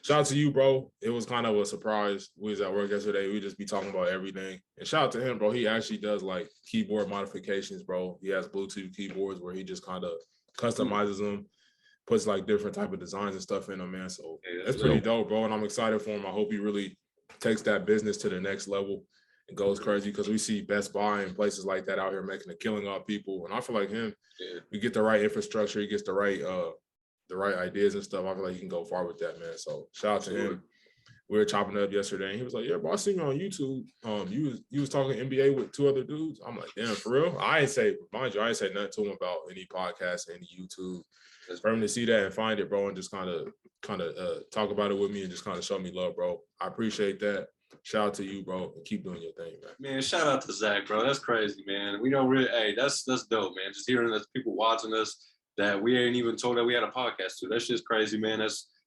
Shout out to you, bro. It was kind of a surprise. We was at work yesterday. We just be talking about everything. And shout out to him, bro. He actually does like keyboard modifications, bro. He has Bluetooth keyboards where he just kind of customizes them, puts like different type of designs and stuff in them, man. So that's pretty dope, bro. And I'm excited for him. I hope he really takes that business to the next level and goes crazy, because we see Best Buy and places like that out here making a killing off people. And I feel like him, we get the right infrastructure, he gets the right ideas and stuff. I feel like he can go far with that, man. So shout out to him. We were chopping it up yesterday, and he was like, "Yeah, bro, I seen you on YouTube. You was talking NBA with 2 other dudes." I'm like, "Damn, for real?" I ain't say nothing to him about any podcast, any YouTube. For him to see that and find it, bro, and just kind of talk about it with me and just kind of show me love, bro. I appreciate that. Shout out to you, bro, and keep doing your thing, man. Man, shout out to Zach, bro. That's crazy, man. We don't really, hey, that's dope, man. Just hearing that people watching us that we ain't even told that we had a podcast to. That's just crazy, man.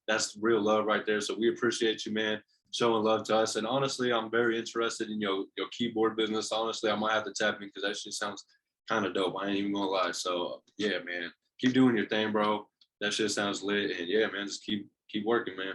That's real love right there. So we appreciate you, man, showing love to us. And honestly, I'm very interested in your keyboard business. Honestly, I might have to tap in, because that shit sounds kind of dope. I ain't even gonna lie. So yeah, man, keep doing your thing, bro. That shit sounds lit. And yeah, man, just keep working, man.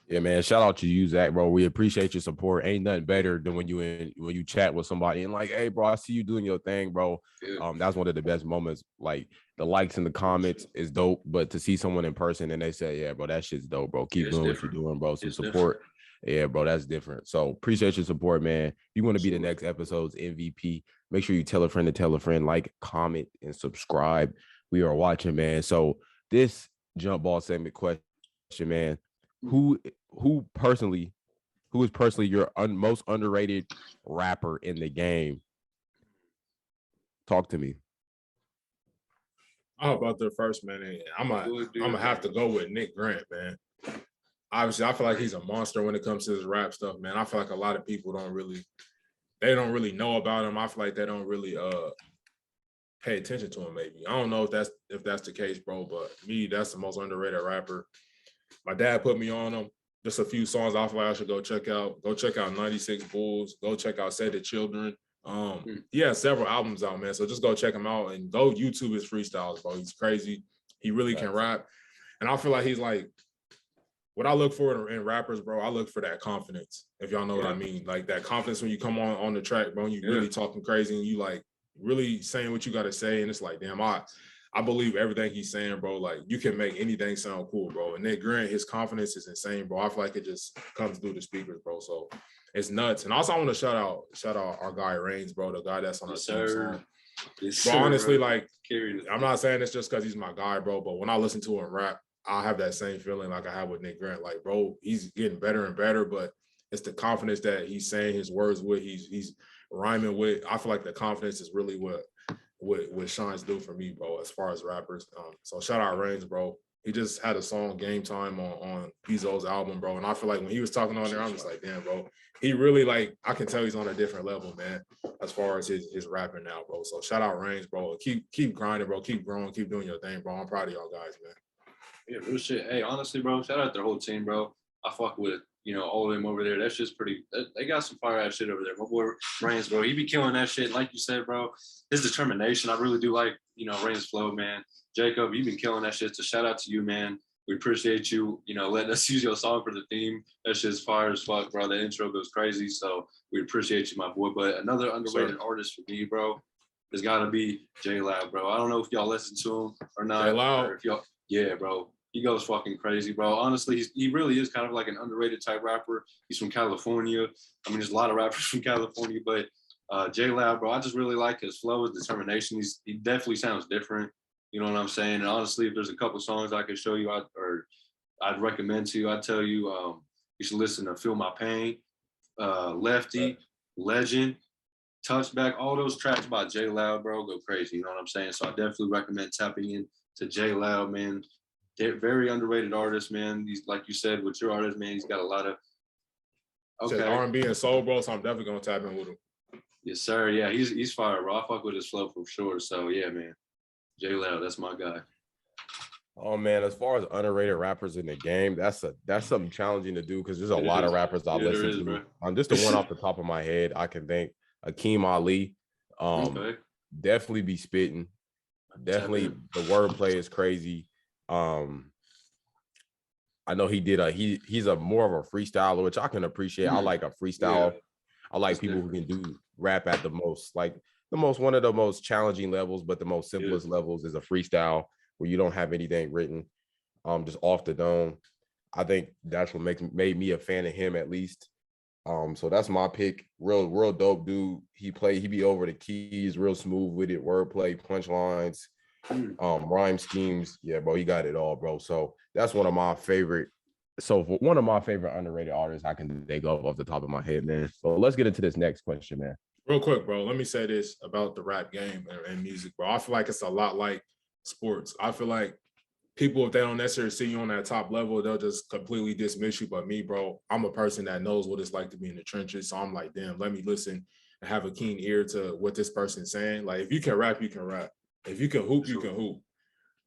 Yeah, man. Shout out to you, Zach, bro. We appreciate your support. Ain't nothing better than when you chat with somebody and like, hey, bro, I see you doing your thing, bro. Yeah. That's one of the best moments. Like, the likes and the comments is dope, but to see someone in person and they say, yeah, bro, that shit's dope, bro. Keep doing what you're doing, bro. Some support. Yeah, bro, that's different. So appreciate your support, man. If you want to be the next episode's MVP, make sure you tell a friend to tell a friend, like, comment, and subscribe. We are watching, man. So this jump ball segment question, man, who is personally your most underrated rapper in the game? Talk to me. How about the first, man? I'm gonna have to go with Nick Grant, man. Obviously, I feel like he's a monster when it comes to his rap stuff, man. I feel like a lot of people don't really know about him. I feel like they don't really pay attention to him. Maybe I don't know if that's the case, bro. But me, that's the most underrated rapper. My dad put me on him. just a few songs I feel like I should go check out. Go check out 96 Bulls. Go check out Say the Children. He has several albums out, man. So just go check him out and go YouTube his freestyles, bro. He's crazy. He really can rap. And I feel like he's like, what I look for in rappers, bro, I look for that confidence, if y'all know what I mean. Like that confidence when you come on the track, bro, and you really talking crazy and you like really saying what you got to say. And it's like, damn, I believe everything he's saying, bro. Like you can make anything sound cool, bro. And then Grant, his confidence is insane, bro. I feel like it just comes through the speakers, bro. So it's nuts. And also I want to shout out our guy Reigns, bro, the guy that's on our team song. But honestly, like, I'm not saying this just because he's my guy, bro, but when I listen to him rap, I have that same feeling like I have with Nick Grant. Like, bro, he's getting better and better, but it's the confidence that he's saying his words with, he's rhyming with. I feel like the confidence is really what shines through for me, bro, as far as rappers. So shout out Reigns, bro. He just had a song Game Time on Pizzo's album, bro. And I feel like when he was talking on there, I'm just like, damn, bro. He really, like, I can tell he's on a different level, man, as far as his rapping now, bro. So shout out Reigns, bro. Keep grinding, bro. Keep growing. Keep doing your thing, bro. I'm proud of y'all guys, man. Yeah, real shit. Hey, honestly, bro, shout out their whole team, bro. I fuck with, all of them over there. That's just pretty, they got some fire ass shit over there. My boy Reigns, bro, he be killing that shit. Like you said, bro, his determination, I really do like, Reigns' flow, man. Jacob, you've been killing that shit. So shout out to you, man. We appreciate you, letting us use your song for the theme. That shit's fire as fuck, bro. The intro goes crazy. So we appreciate you, my boy. But another underrated artist for me, bro, has got to be J Loud, bro. I don't know if y'all listen to him or not. J Loud. Or if y'all, yeah, bro. He goes fucking crazy, bro. Honestly, he really is kind of like an underrated type rapper. He's from California. I mean, there's a lot of rappers from California, but J Loud, bro, I just really like his flow, his determination. He definitely sounds different. You know what I'm saying? And honestly, if there's a couple songs I could show you I'd recommend to you, I'd tell you you should listen to Feel My Pain, Lefty, Legend, Touchback, all those tracks by J Loud, bro, go crazy. You know what I'm saying? So I definitely recommend tapping in to J Loud, man. They're very underrated artist, man. He's, like you said, with your artist, man, he's got a lot of R&B and soul, bro, so I'm definitely gonna tap in with him. Yes, sir. Yeah, he's fire, bro. I fuck with his flow for sure. So yeah, man. J Loud, that's my guy. Oh man, as far as underrated rappers in the game, that's something challenging to do because there's a lot of rappers I listen to. Just the one off the top of my head, I can think Akeem Ali. Definitely be spitting. Definitely the wordplay is crazy. I know he did he's a more of a freestyler, which I can appreciate. I like a freestyle. Yeah. I like people who can do rap at the most, like one of the most challenging levels, but the most simplest levels is a freestyle where you don't have anything written, just off the dome. I think that's what made me a fan of him at least. So that's my pick. Real dope dude. He be over the keys, real smooth with it, wordplay, punchlines, rhyme schemes. Yeah, bro, he got it all, bro. So that's one of my favorite underrated artists I can think of off the top of my head, man. So let's get into this next question, man. Real quick, bro, let me say this about the rap game and music, bro. I feel like it's a lot like sports. I feel like people, if they don't necessarily see you on that top level, they'll just completely dismiss you. But me, bro, I'm a person that knows what it's like to be in the trenches. So I'm like, damn, let me listen and have a keen ear to what this person's saying. Like, if you can rap, you can rap. If you can hoop, you can hoop.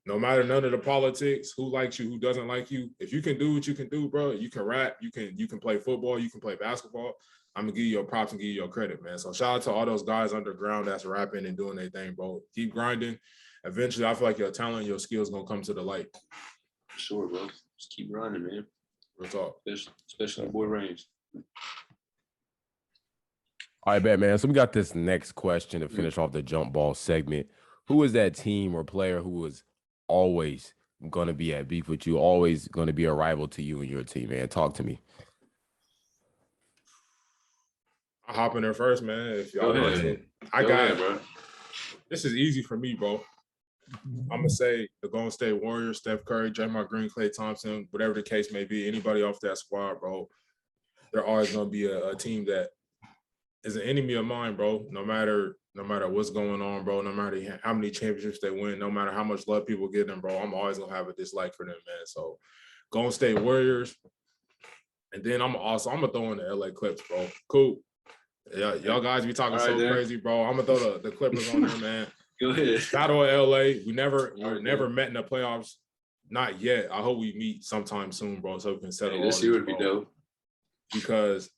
No matter none of the politics, who likes you, who doesn't like you. If you can do what you can do, bro, you can rap, you can play football, you can play basketball. I'm gonna give you your props and give you your credit, man. So shout out to all those guys underground that's rapping and doing their thing, bro. Keep grinding. Eventually, I feel like your talent, your skills gonna come to the light. Sure, bro. Just keep grinding, man. Real talk. Especially boy Reigns. All right, bet, man. So we got this next question to finish off the jump ball segment. Who is that team or player who was always going to be at beef with you, always going to be a rival to you and your team, man? Talk to me. I'll hop in there first, man. If y'all want to. I got it, bro. This is easy for me, bro. I'm going to say the Golden State Warriors, Steph Curry, Draymond Green, Klay Thompson, whatever the case may be, anybody off that squad, bro, they're always going to be a team that is an enemy of mine, bro, no matter what's going on, bro, no matter how many championships they win, no matter how much love people give them, bro, I'm always going to have a dislike for them, man. So Golden State Warriors, and then I'm going to throw in the LA Clips, bro. Cool. Yeah, y'all guys be talking crazy, bro. I'm going to throw the Clippers on there, man. Go ahead. Battle of LA. We never met in the playoffs Not yet. I hope we meet sometime soon, bro, so we can settle all this year would be dope. Because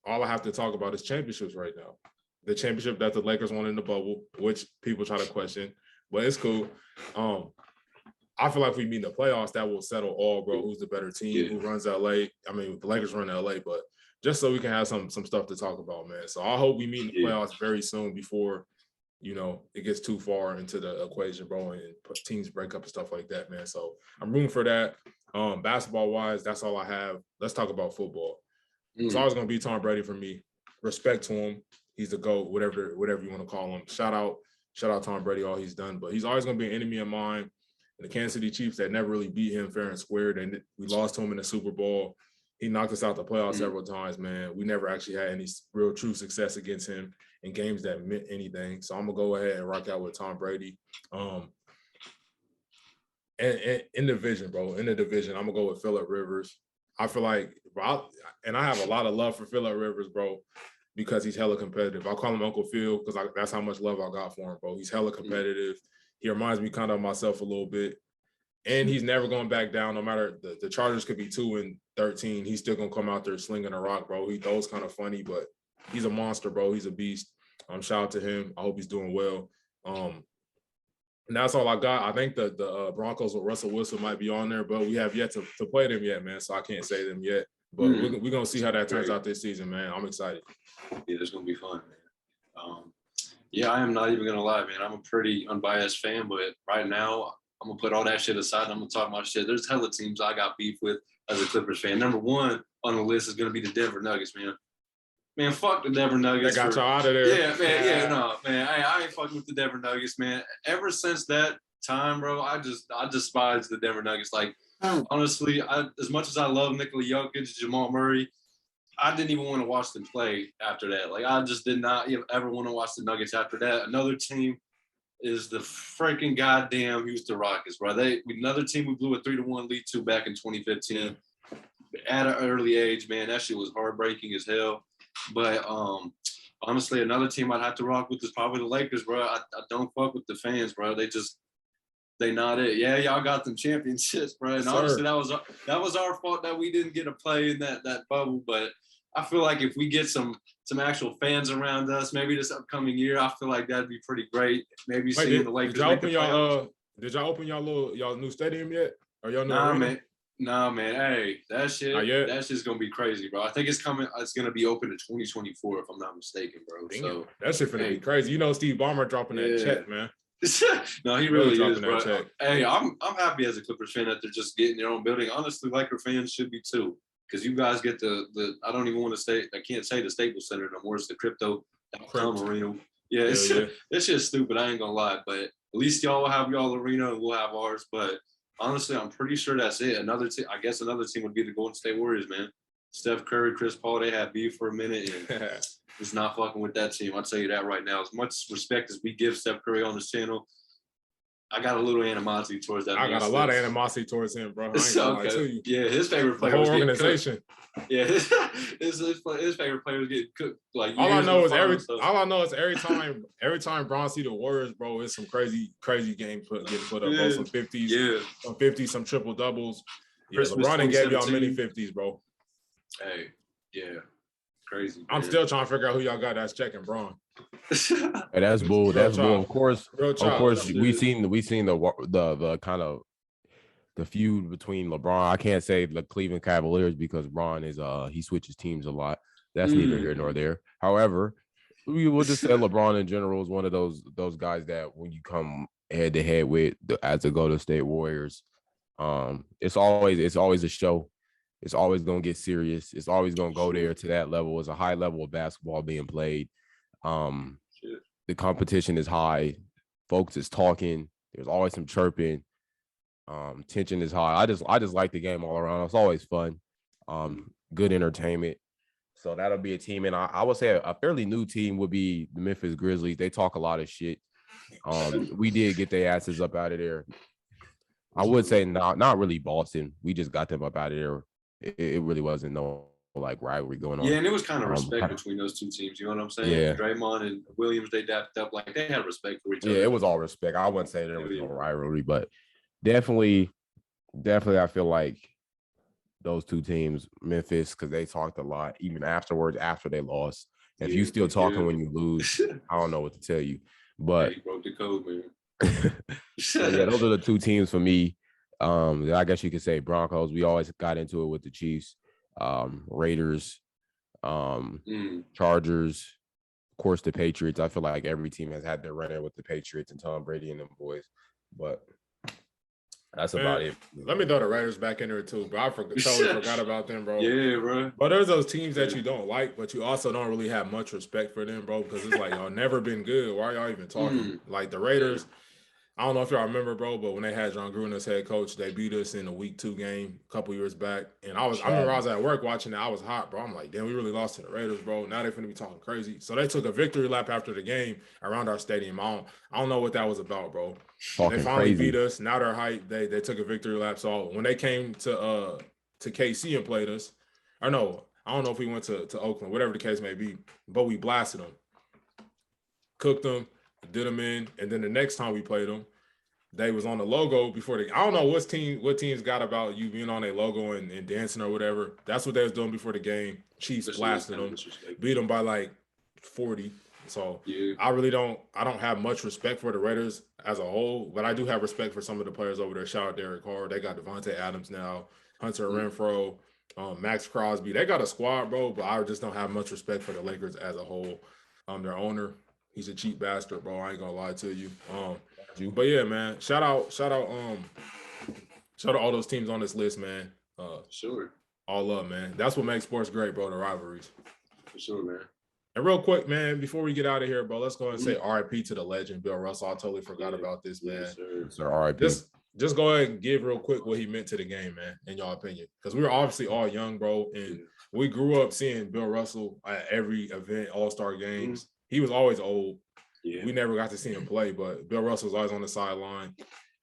all I have to talk about is championships right now. The championship that the Lakers won in the bubble, which people try to question, but it's cool. I feel like if we meet in the playoffs, that will settle all, bro. Who's the better team? Who runs LA? I mean, the Lakers run LA, but just so we can have some stuff to talk about, man. So I hope we meet in the playoffs very soon before, you know, it gets too far into the equation, bro, and teams break up and stuff like that, man. So I'm rooting for that. Basketball-wise, that's all I have. Let's talk about football. It's always going to be Tom Brady for me. Respect to him. He's the GOAT, whatever you want to call him. Shout out Tom Brady, all he's done. But he's always going to be an enemy of mine. And the Kansas City Chiefs that never really beat him fair and square. And we lost to him in the Super Bowl. He knocked us out the playoffs several times, man. We never actually had any real true success against him in games that meant anything. So I'm going to go ahead and rock out with Tom Brady. And in the division, bro, I'm going to go with Phillip Rivers. I feel like, and I have a lot of love for Phillip Rivers, bro, because he's hella competitive. I call him Uncle Phil because that's how much love I got for him, bro. He's hella competitive. He reminds me kind of myself a little bit. And he's never going back down, no matter the Chargers could be 2-13. He's still going to come out there slinging a rock, bro. He throws kind of funny, but he's a monster, bro. He's a beast. Shout out to him. I hope he's doing well. And that's all I got. I think the Broncos with Russell Wilson might be on there, but we have yet to play them yet, man. So I can't say them yet. But we're going to see how that turns out this season, man. I'm excited. Yeah, it's going to be fun, man. Yeah, I am not even going to lie, man. I'm a pretty unbiased fan, but right now I'm going to put all that shit aside and I'm going to talk my shit. There's hella teams I got beef with as a Clippers fan. Number one on the list is going to be the Denver Nuggets, man. Man, fuck the Denver Nuggets. They got y'all out of there. Yeah, man. Yeah, no, man. I ain't fucking with the Denver Nuggets, man. Ever since that time, bro, I despise the Denver Nuggets. Like, honestly, as much as I love Nikola Jokic, Jamal Murray, I didn't even want to watch them play after that. Like, I just did not ever want to watch the Nuggets after that. Another team is the freaking goddamn Houston Rockets, bro. Another team we blew a 3-1 lead to back in 2015 at an early age, man. That shit was heartbreaking as hell. But honestly, another team I'd have to rock with is probably the Lakers, bro. I don't fuck with the fans, bro. They not it. Yeah, y'all got them championships, bro. And honestly, that was our fault that we didn't get to play in that bubble. But I feel like if we get some actual fans around us, maybe this upcoming year, I feel like that'd be pretty great. Maybe seeing the Lakers. Did y'all open y'all new stadium yet? Or y'all new Nah, arena? man. Nah, man. Hey, that's just gonna be crazy, bro. I think it's coming. It's gonna be open in 2024, if I'm not mistaken, bro. Damn, so that shit finna be crazy. You know, Steve Ballmer dropping that check, man. No, he really is, bro. Check. Hey, I'm happy as a Clippers fan that they're just getting their own building. Honestly, Laker fans should be too, because you guys get the I don't even want to say, I can't say the Staples Center no more. It's the Crypto.com arena. Yeah, it's just stupid. I ain't gonna lie, but at least y'all will have y'all arena and we'll have ours. But honestly, I'm pretty sure that's it. I guess another team would be the Golden State Warriors, man. Steph Curry, Chris Paul, they had beef for a minute, and it's not fucking with that team. I'll tell you that right now. As much respect as we give Steph Curry on this channel, I got a little animosity towards that. I got a lot of animosity towards him, bro. I ain't gonna lie to you. Yeah, his favorite player was getting organization. Cooked. Yeah, his favorite player was getting cooked. Like all I know is every time Bron see the Warriors, bro, it's some crazy games getting put up, bro. Some 50s, some triple doubles. Yeah, LeBron gave y'all many 50s, bro. Hey, yeah, crazy. I'm still trying to figure out who y'all got that's checking Bron. Hey, that's bull. That's bull. Of course, we seen the kind of the feud between LeBron. I can't say the Cleveland Cavaliers because Bron is he switches teams a lot. That's neither here nor there. However, we will just say LeBron in general is one of those guys that when you come head to head with as the Golden State Warriors, it's always a show. It's always gonna get serious. It's always gonna go there to that level. It's a high level of basketball being played. The competition is high. Folks is talking. There's always some chirping. Tension is high. I just like the game all around. It's always fun. Good entertainment. So that'll be a team. And I would say a fairly new team would be the Memphis Grizzlies. They talk a lot of shit. We did get their asses up out of there. I would say not really Boston. We just got them up out of there. It really wasn't no like rivalry going on. Yeah, and it was kind of respect between those two teams. You know what I'm saying? Yeah. Draymond and Williams, they dapped up like they had respect for each other. Yeah, it was all respect. I wouldn't say there was no rivalry, but definitely definitely, I feel like those two teams, Memphis, because they talked a lot, even afterwards, after they lost. And if you still talking when you lose, I don't know what to tell you. But he broke the code, man. but yeah, those are the two teams for me. I guess you could say Broncos. We always got into it with the Chiefs, Raiders, Chargers, of course the Patriots. I feel like every team has had their run in with the Patriots and Tom Brady and them boys. But that's about it. Let me throw the Raiders back in there too, bro. I totally forgot about them, bro. Yeah, bro. But there's those teams that you don't like, but you also don't really have much respect for them, bro, because it's like y'all never been good. Why are y'all even talking? Like the Raiders, I don't know if y'all remember, bro, but when they had John Gruden as head coach, they beat us in a week 2 game a couple years back. And I remember I was at work watching it. I was hot, bro. I'm like, damn, we really lost to the Raiders, bro. Now they're finna be talking crazy. So they took a victory lap after the game around our stadium. I don't know what that was about, bro. They finally beat us. Now they're hyped. They took a victory lap. So when they came to KC and played us, or no, I don't know if we went to Oakland, whatever the case may be, but we blasted them, cooked them, did them in, and then the next time we played them, they was on the logo before the. I don't know what teams got about you being on a logo and dancing or whatever. That's what they was doing before the game. Chiefs blasted them, beat them by like 40. So I really don't have much respect for the Raiders as a whole, but I do have respect for some of the players over there. Shout out Derek Carr. They got Devontae Adams now, Hunter Renfro, Max Crosby. They got a squad, bro, but I just don't have much respect for the Lakers as a whole. Their owner, he's a cheap bastard, bro. I ain't gonna lie to you. But yeah, man. Shout out all those teams on this list, man. Sure. All love, man. That's what makes sports great, bro. The rivalries. For sure, man. And real quick, man, before we get out of here, bro, let's go ahead and say RIP to the legend, Bill Russell. I totally forgot about this, man. Yes, sir. RIP. Just go ahead and give real quick what he meant to the game, man, in your opinion. Because we were obviously all young, bro, and we grew up seeing Bill Russell at every event, all-star games. He was always old. Yeah. We never got to see him play, but Bill Russell was always on the sideline.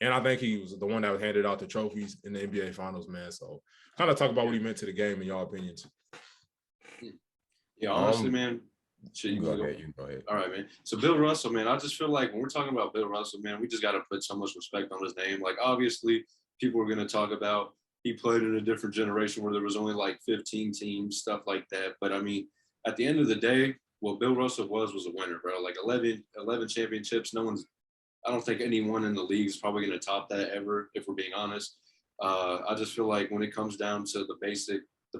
And I think he was the one that handed out the trophies in the NBA Finals, man. So kind of talk about what he meant to the game in your opinions. Yeah, honestly, man. You go ahead. All right, man. So Bill Russell, man, I just feel like when we're talking about Bill Russell, man, we just got to put so much respect on his name. Like, obviously, people are going to talk about he played in a different generation where there was only like 15 teams, stuff like that. But, I mean, at the end of the day, what Bill Russell was a winner, bro. Like 11 championships. I don't think anyone in the league is probably going to top that ever, if we're being honest. I just feel like when it comes down to the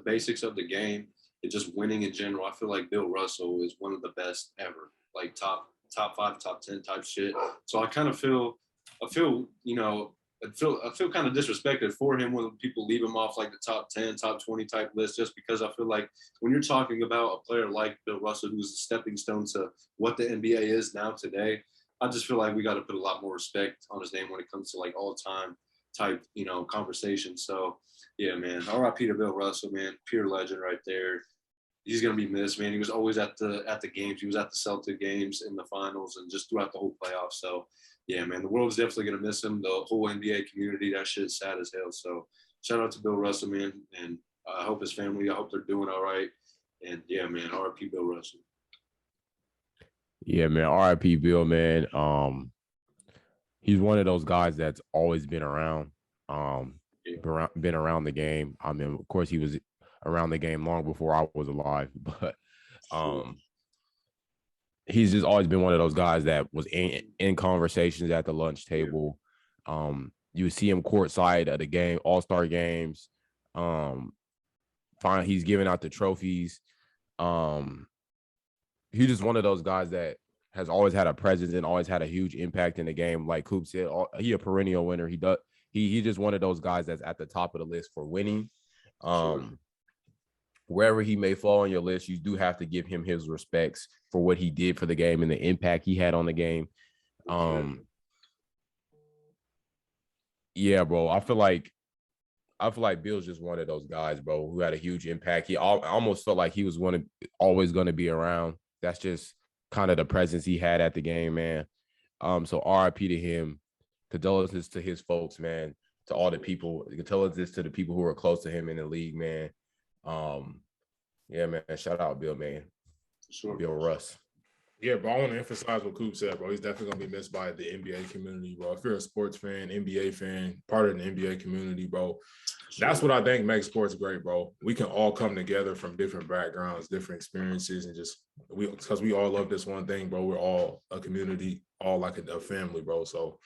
basics of the game, and just winning in general, I feel like Bill Russell is one of the best ever, like top 5, top 10 type shit. So I kind of feel, you know, I feel kind of disrespected for him when people leave him off like the top 10, top 20 type list, just because I feel like when you're talking about a player like Bill Russell, who's a stepping stone to what the NBA is now today, I just feel like we got to put a lot more respect on his name when it comes to like all time type, you know, conversation. So yeah, man, RIP to Bill Russell, man, pure legend right there. He's gonna be missed, man. He was always at the games. He was at the Celtic games in the finals and just throughout the whole playoffs. So yeah, man, the world's definitely gonna miss him. The whole NBA community, that shit's sad as hell. So shout out to Bill Russell, man, and I hope his family, I hope they're doing all right. And yeah, man, RIP Bill Russell. Yeah, man, RIP Bill, man. He's one of those guys that's always been around. Been around the game. I mean, of course, he was around the game long before I was alive, but he's just always been one of those guys that was in conversations at the lunch table. You would see him courtside at the game, all-star games. He's giving out the trophies. He's just one of those guys that has always had a presence and always had a huge impact in the game. Like Coop said, he a perennial winner. He's just one of those guys that's at the top of the list for winning. Wherever he may fall on your list, you do have to give him his respects for what he did for the game and the impact he had on the game. Yeah, bro. I feel like Bill's just one of those guys, bro, who had a huge impact. He almost felt like he was always going to be around. That's just kind of the presence he had at the game, man. So RIP to him. Condolences to his folks, man. To all the people. Condolences to the people who are close to him in the league, man. Yeah, man. Shout out Bill, man. Sure. Bill Russ. Yeah, bro, I want to emphasize what Coop said, bro. He's definitely going to be missed by the NBA community, bro. If you're a sports fan, NBA fan, part of the NBA community, bro, that's what I think makes sports great, bro. We can all come together from different backgrounds, different experiences, and just because we all love this one thing, bro. We're all a community, all like a family, bro. So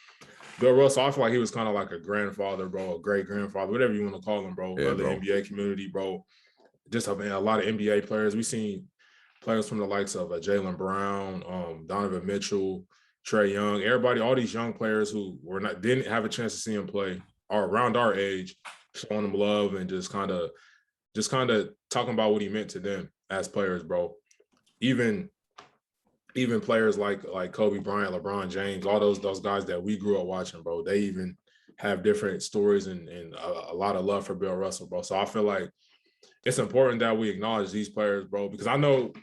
Bill Russell, I feel like he was kind of like a grandfather, bro, a great grandfather, whatever you want to call him, bro, Yeah, of the bro. NBA community, bro. Just a lot of NBA players. We've seen players from the likes of Jaylen Brown, Donovan Mitchell, Trey Young, everybody, all these young players who didn't have a chance to see him play are around our age, showing them love and just kind of talking about what he meant to them as players, bro. Even players like Kobe Bryant, LeBron James, all those guys that we grew up watching, bro, they even have different stories and a lot of love for Bill Russell, bro. So I feel like it's important that we acknowledge these players, bro, because I know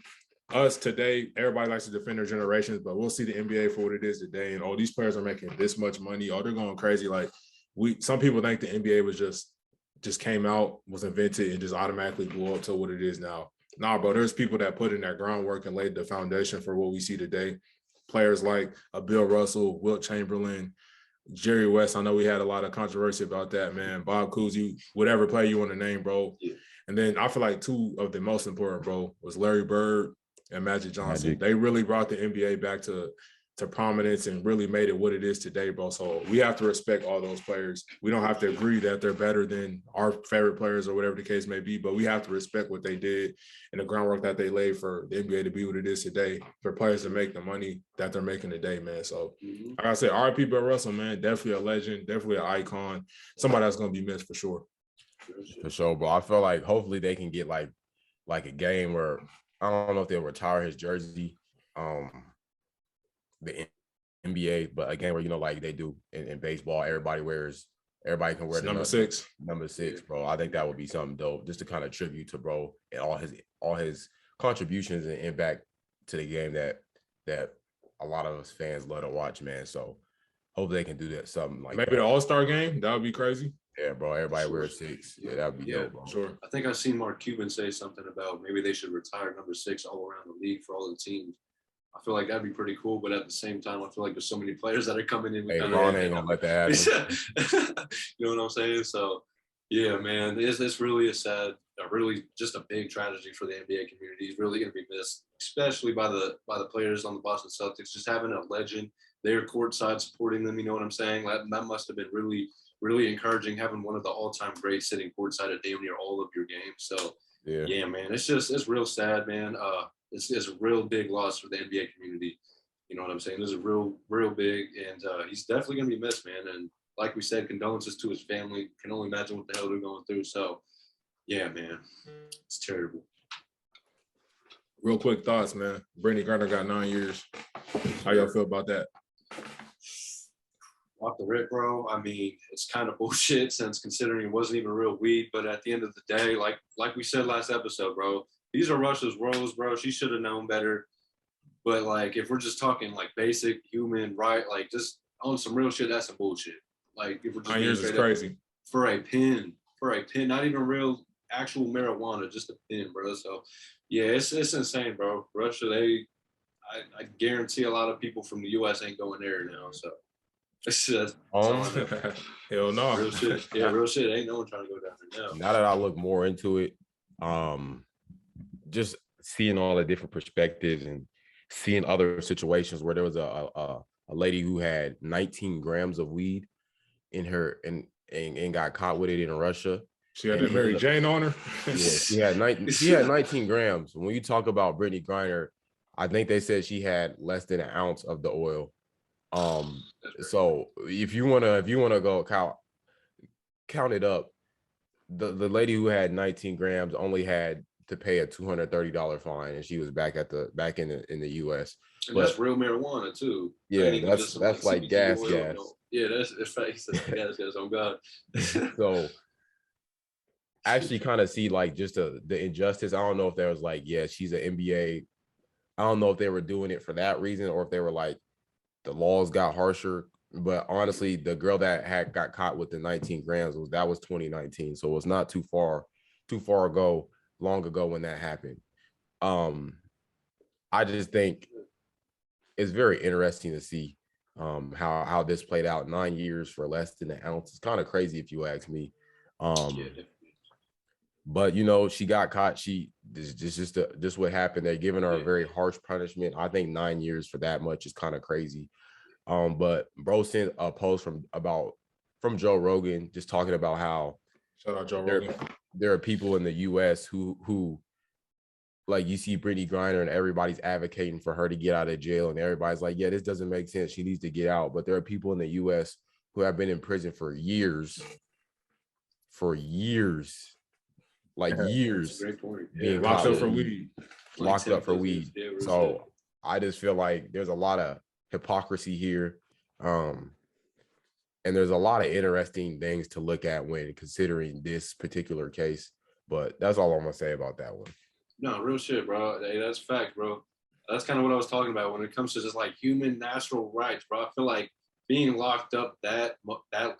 us today, everybody likes to defend their generations, but we'll see the NBA for what it is today. And these players are making this much money. They're going crazy. Like some people think the NBA was just came out, was invented, and just automatically blew up to what it is now. Nah, bro, there's people that put in that groundwork and laid the foundation for what we see today. Players like Bill Russell, Wilt Chamberlain, Jerry West. I know we had a lot of controversy about that, man. Bob Cousy, whatever player you want to name, bro. Yeah. And then I feel like two of the most important, bro, was Larry Bird and Magic Johnson. They really brought the NBA back to prominence and really made it what it is today, bro. So we have to respect all those players. We don't have to agree that they're better than our favorite players or whatever the case may be, but we have to respect what they did and the groundwork that they laid for the NBA to be what it is today, for players to make the money that they're making today, man. So like I said, R.I.P. Bill Russell, man, definitely a legend, definitely an icon, somebody that's going to be missed for sure. For sure, bro. I feel like hopefully they can get like a game where I don't know if they'll retire his jersey, the NBA, but a game where, like they do in baseball, everybody can wear the number six, bro. I think that would be something dope, just to kind of tribute to bro and all his contributions and impact to the game that a lot of us fans love to watch, man. So hopefully they can do that, something like maybe the All-Star game. That would be crazy. Yeah, bro. Everybody wears 6. Yeah, that would be dope, bro. Sure. I think I've seen Mark Cuban say something about maybe they should retire number 6 all around the league for all the teams. I feel like that'd be pretty cool, but at the same time, I feel like there's so many players that are coming in. Hey, Ron ain't gonna let that happen. You know what I'm saying? So, yeah, man, it's really really just a big tragedy for the NBA community. He's really gonna be missed, especially by the players on the Boston Celtics. Just having a legend there courtside supporting them. You know what I'm saying? That must have been really, really encouraging, having one of the all-time greats sitting courtside at damn near all of your games. So, yeah, man, it's real sad, man. It's a real big loss for the NBA community. You know what I'm saying? This is real big, and he's definitely going to be missed, man. And like we said, condolences to his family. Can only imagine what the hell they're going through. So, yeah, man, it's terrible. Real quick thoughts, man. Brittany Griner got 9 years. How y'all feel about that? Off the rip, bro. I mean, it's kind of bullshit, since considering it wasn't even real weed. But at the end of the day, like we said last episode, bro, these are Russia's rules, bro. She should have known better. But like, if we're just talking like basic human right, like just on some real shit, that's some bullshit. Like, if we're just 9 years is crazy for a pin, not even real actual marijuana, just a pin, bro. So yeah, it's insane, bro. Russia, I guarantee a lot of people from the U.S. ain't going there now. So it's just hell no. Real shit. Yeah, real shit. Ain't no one trying to go down there now. Now that I look more into it, just seeing all the different perspectives and seeing other situations where there was a lady who had 19 grams of weed in her and got caught with it in Russia. She had that Mary Jane on her. Yeah, she had 19 grams. When you talk about Brittany Griner, I think they said she had less than an ounce of the oil. So if you wanna go count it up, the lady who had 19 grams only had to pay a $230 fine, and she was back in the US. And that's real marijuana too. Yeah, that's like gas. Yeah, that's gas on God. So I actually kind of see like just the injustice. I don't know if there was like, yeah, she's an NBA. I don't know if they were doing it for that reason or if they were like the laws got harsher. But honestly, the girl that got caught with the 19 grams was 2019, so it was not too long ago when that happened. I just think it's very interesting to see how this played out. 9 years for less than an ounce. It's kind of crazy if you ask me. But you know, she got caught. Just what happened. They're giving her a very harsh punishment. I think 9 years for that much is kind of crazy. But bro sent a post from Joe Rogan just talking about how shout out Joe Rogan. There are people in the US who like you see Brittany Griner and everybody's advocating for her to get out of jail, and everybody's like, yeah, this doesn't make sense. She needs to get out. But there are people in the US who have been in prison for years. Like years. Being locked up for weed. Locked up for weed. So I just feel like there's a lot of hypocrisy here. And there's a lot of interesting things to look at when considering this particular case. But that's all I'm gonna say about that one. No, real shit, bro. Hey, that's fact, bro. That's kind of what I was talking about when it comes to just like human natural rights, bro. I feel like being locked up that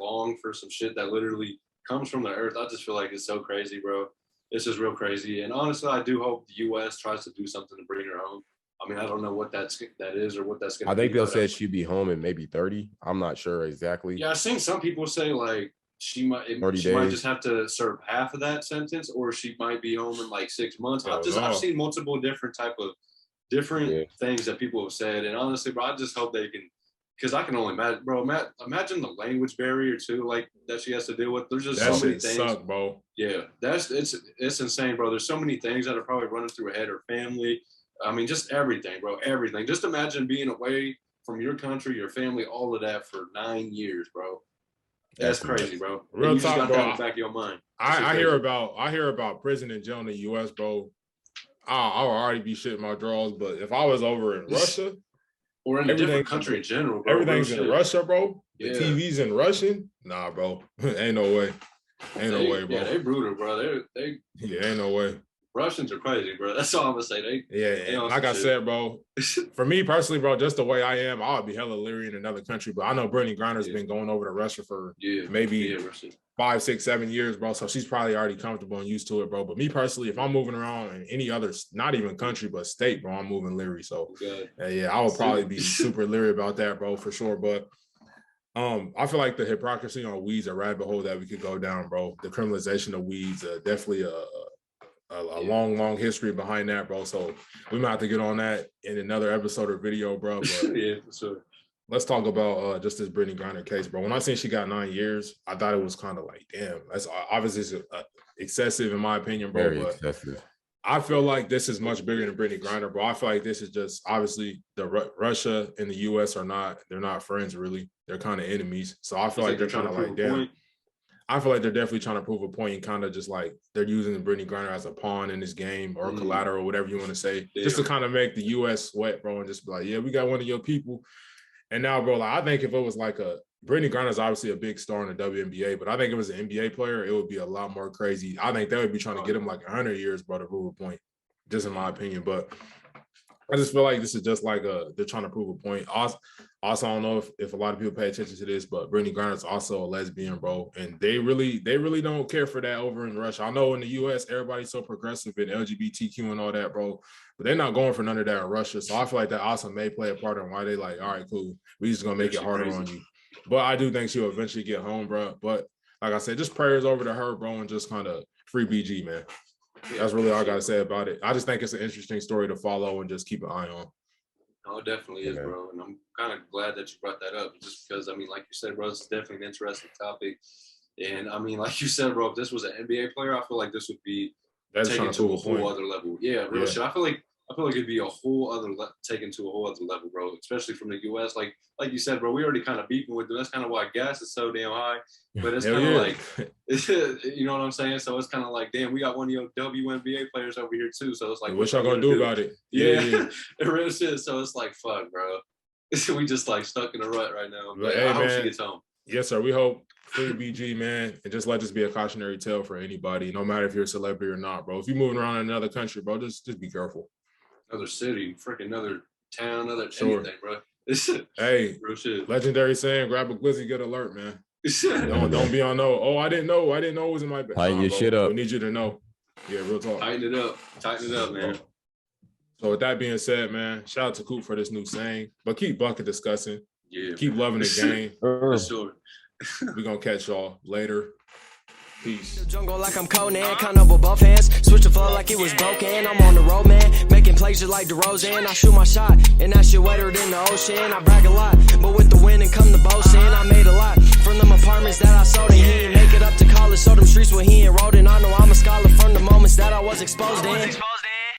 long for some shit that literally comes from the earth, I just feel like it's so crazy, bro. It's just real crazy. And honestly, I do hope the U.S. tries to do something to bring her home. I mean, I don't know what that is or what that's going to be. I think they'll say she'd be home in maybe 30. I'm not sure exactly. Yeah, I've seen some people say like she might just have to serve half of that sentence, or she might be home in like 6 months. I've seen multiple different things that people have said. And honestly, bro, I just hope they can, because I can only imagine, bro. Imagine the language barrier too, like that she has to deal with. There's just so many things, suck, bro. Yeah, it's insane, bro. There's so many things that are probably running through her head, her family. I mean, just everything, bro. Everything. Just imagine being away from your country, your family, all of that for 9 years, bro. That's crazy, bro. Real you talk, just got bro. that in the back of your mind. I hear about prison and jail in the U.S., bro. I'll already be shitting my drawers, but if I was over in Russia or in a different country in general, bro. Everything's in Russia, bro. Yeah. The TV's in Russian. Nah, bro. Ain't no way. Ain't no way, bro. Yeah, they brutal, bro. Yeah, ain't no way. Russians are crazy, bro. That's all I'm gonna say. They like I said, bro. For me personally, bro, just the way I am, I would be hella leery in another country. But I know Brittany Griner's been going over to Russia for maybe 5, 6, 7 years, bro. So she's probably already comfortable and used to it, bro. But me personally, if I'm moving around in any other, not even country, but state, bro, I'm moving leery. So I would probably be super leery about that, bro, for sure. But I feel like the hypocrisy on weed's a rabbit hole that we could go down, bro. The criminalization of weeds, definitely a long history behind that, bro. So we might have to get on that in another episode or video, bro. But yeah, for sure. Let's talk about just this Brittany Griner case, bro. When I seen she got 9 years, I thought it was kind of like, damn, that's obviously excessive in my opinion, bro. Very but excessive. I feel like this is much bigger than Brittany Griner, bro. I feel like this is just obviously Russia and the U.S. they're not friends really. They're kind of enemies. So I feel like they're trying to like, damn. I feel like they're definitely trying to prove a point and kind of just like they're using Brittany Griner as a pawn in this game or collateral, whatever you want to say, just to kind of make the U.S. sweat, bro, and just be like, yeah, we got one of your people. And now, bro, like I think if it was like Brittany Griner is obviously a big star in the WNBA, but I think if it was an NBA player, it would be a lot more crazy. I think they would be trying to get him like 100 years, bro, to prove a point, just in my opinion. But I just feel like this is just like they're trying to prove a point. Also, I don't know if a lot of people pay attention to this, but Brittany Griner is also a lesbian, bro. And they really don't care for that over in Russia. I know in the US, everybody's so progressive and LGBTQ and all that, bro. But they're not going for none of that in Russia. So I feel like that also may play a part in why they like, all right, cool. We just gonna make it harder on you. But I do think she'll eventually get home, bro. But like I said, just prayers over to her, bro, and just kind of free BG, man. That's really all I gotta say about it. I just think it's an interesting story to follow and just keep an eye on. No, it definitely is, bro. And I'm kind of glad that you brought that up just because, I mean, like you said, bro, it's definitely an interesting topic. And I mean, like you said, bro, if this was an NBA player, I feel like this would be taken to a whole other level. Yeah, real shit. I feel like it'd be a whole other taken to a whole other level, bro, especially from the US. Like you said, bro, we already kind of beefing with them. That's kind of why gas is so damn high. But it's kind of like, you know what I'm saying? So it's kind of like, damn, we got one of your WNBA players over here too. So it's like, what y'all gonna do about it? Yeah. Real shit. So it's like, fuck, bro. We just like stuck in a rut right now. But hey, I hope man, she gets home. Yes, sir. We hope free BG, man, and just let this be a cautionary tale for anybody, no matter if you're a celebrity or not, bro. If you're moving around in another country, bro, just be careful. Another city, freaking another town, anything, bro. Hey, real shit. Legendary saying, grab a glizzy, get alert, man. don't be on no. Oh, I didn't know it was in my bag. Tighten your shit up. We need you to know. Yeah, real talk. Tighten it up, man. So with that being said, man, shout out to Coop for this new saying. But keep bucket discussing. Yeah. Keep loving the game. For sure. We're going to catch y'all later. Peace. Jungle like I'm Conan, count up with both hands. Switch the flow like it was broken. I'm on the road, man. Making plays just like DeRozan. I shoot my shot, and that shit wetter than the ocean. I brag a lot, but with the wind and come the boasting. I made a lot from them apartments that I sold in. He ain't make it up to college, so them streets where he enrolled in. I know I'm a scholar from the moments that I was exposed in.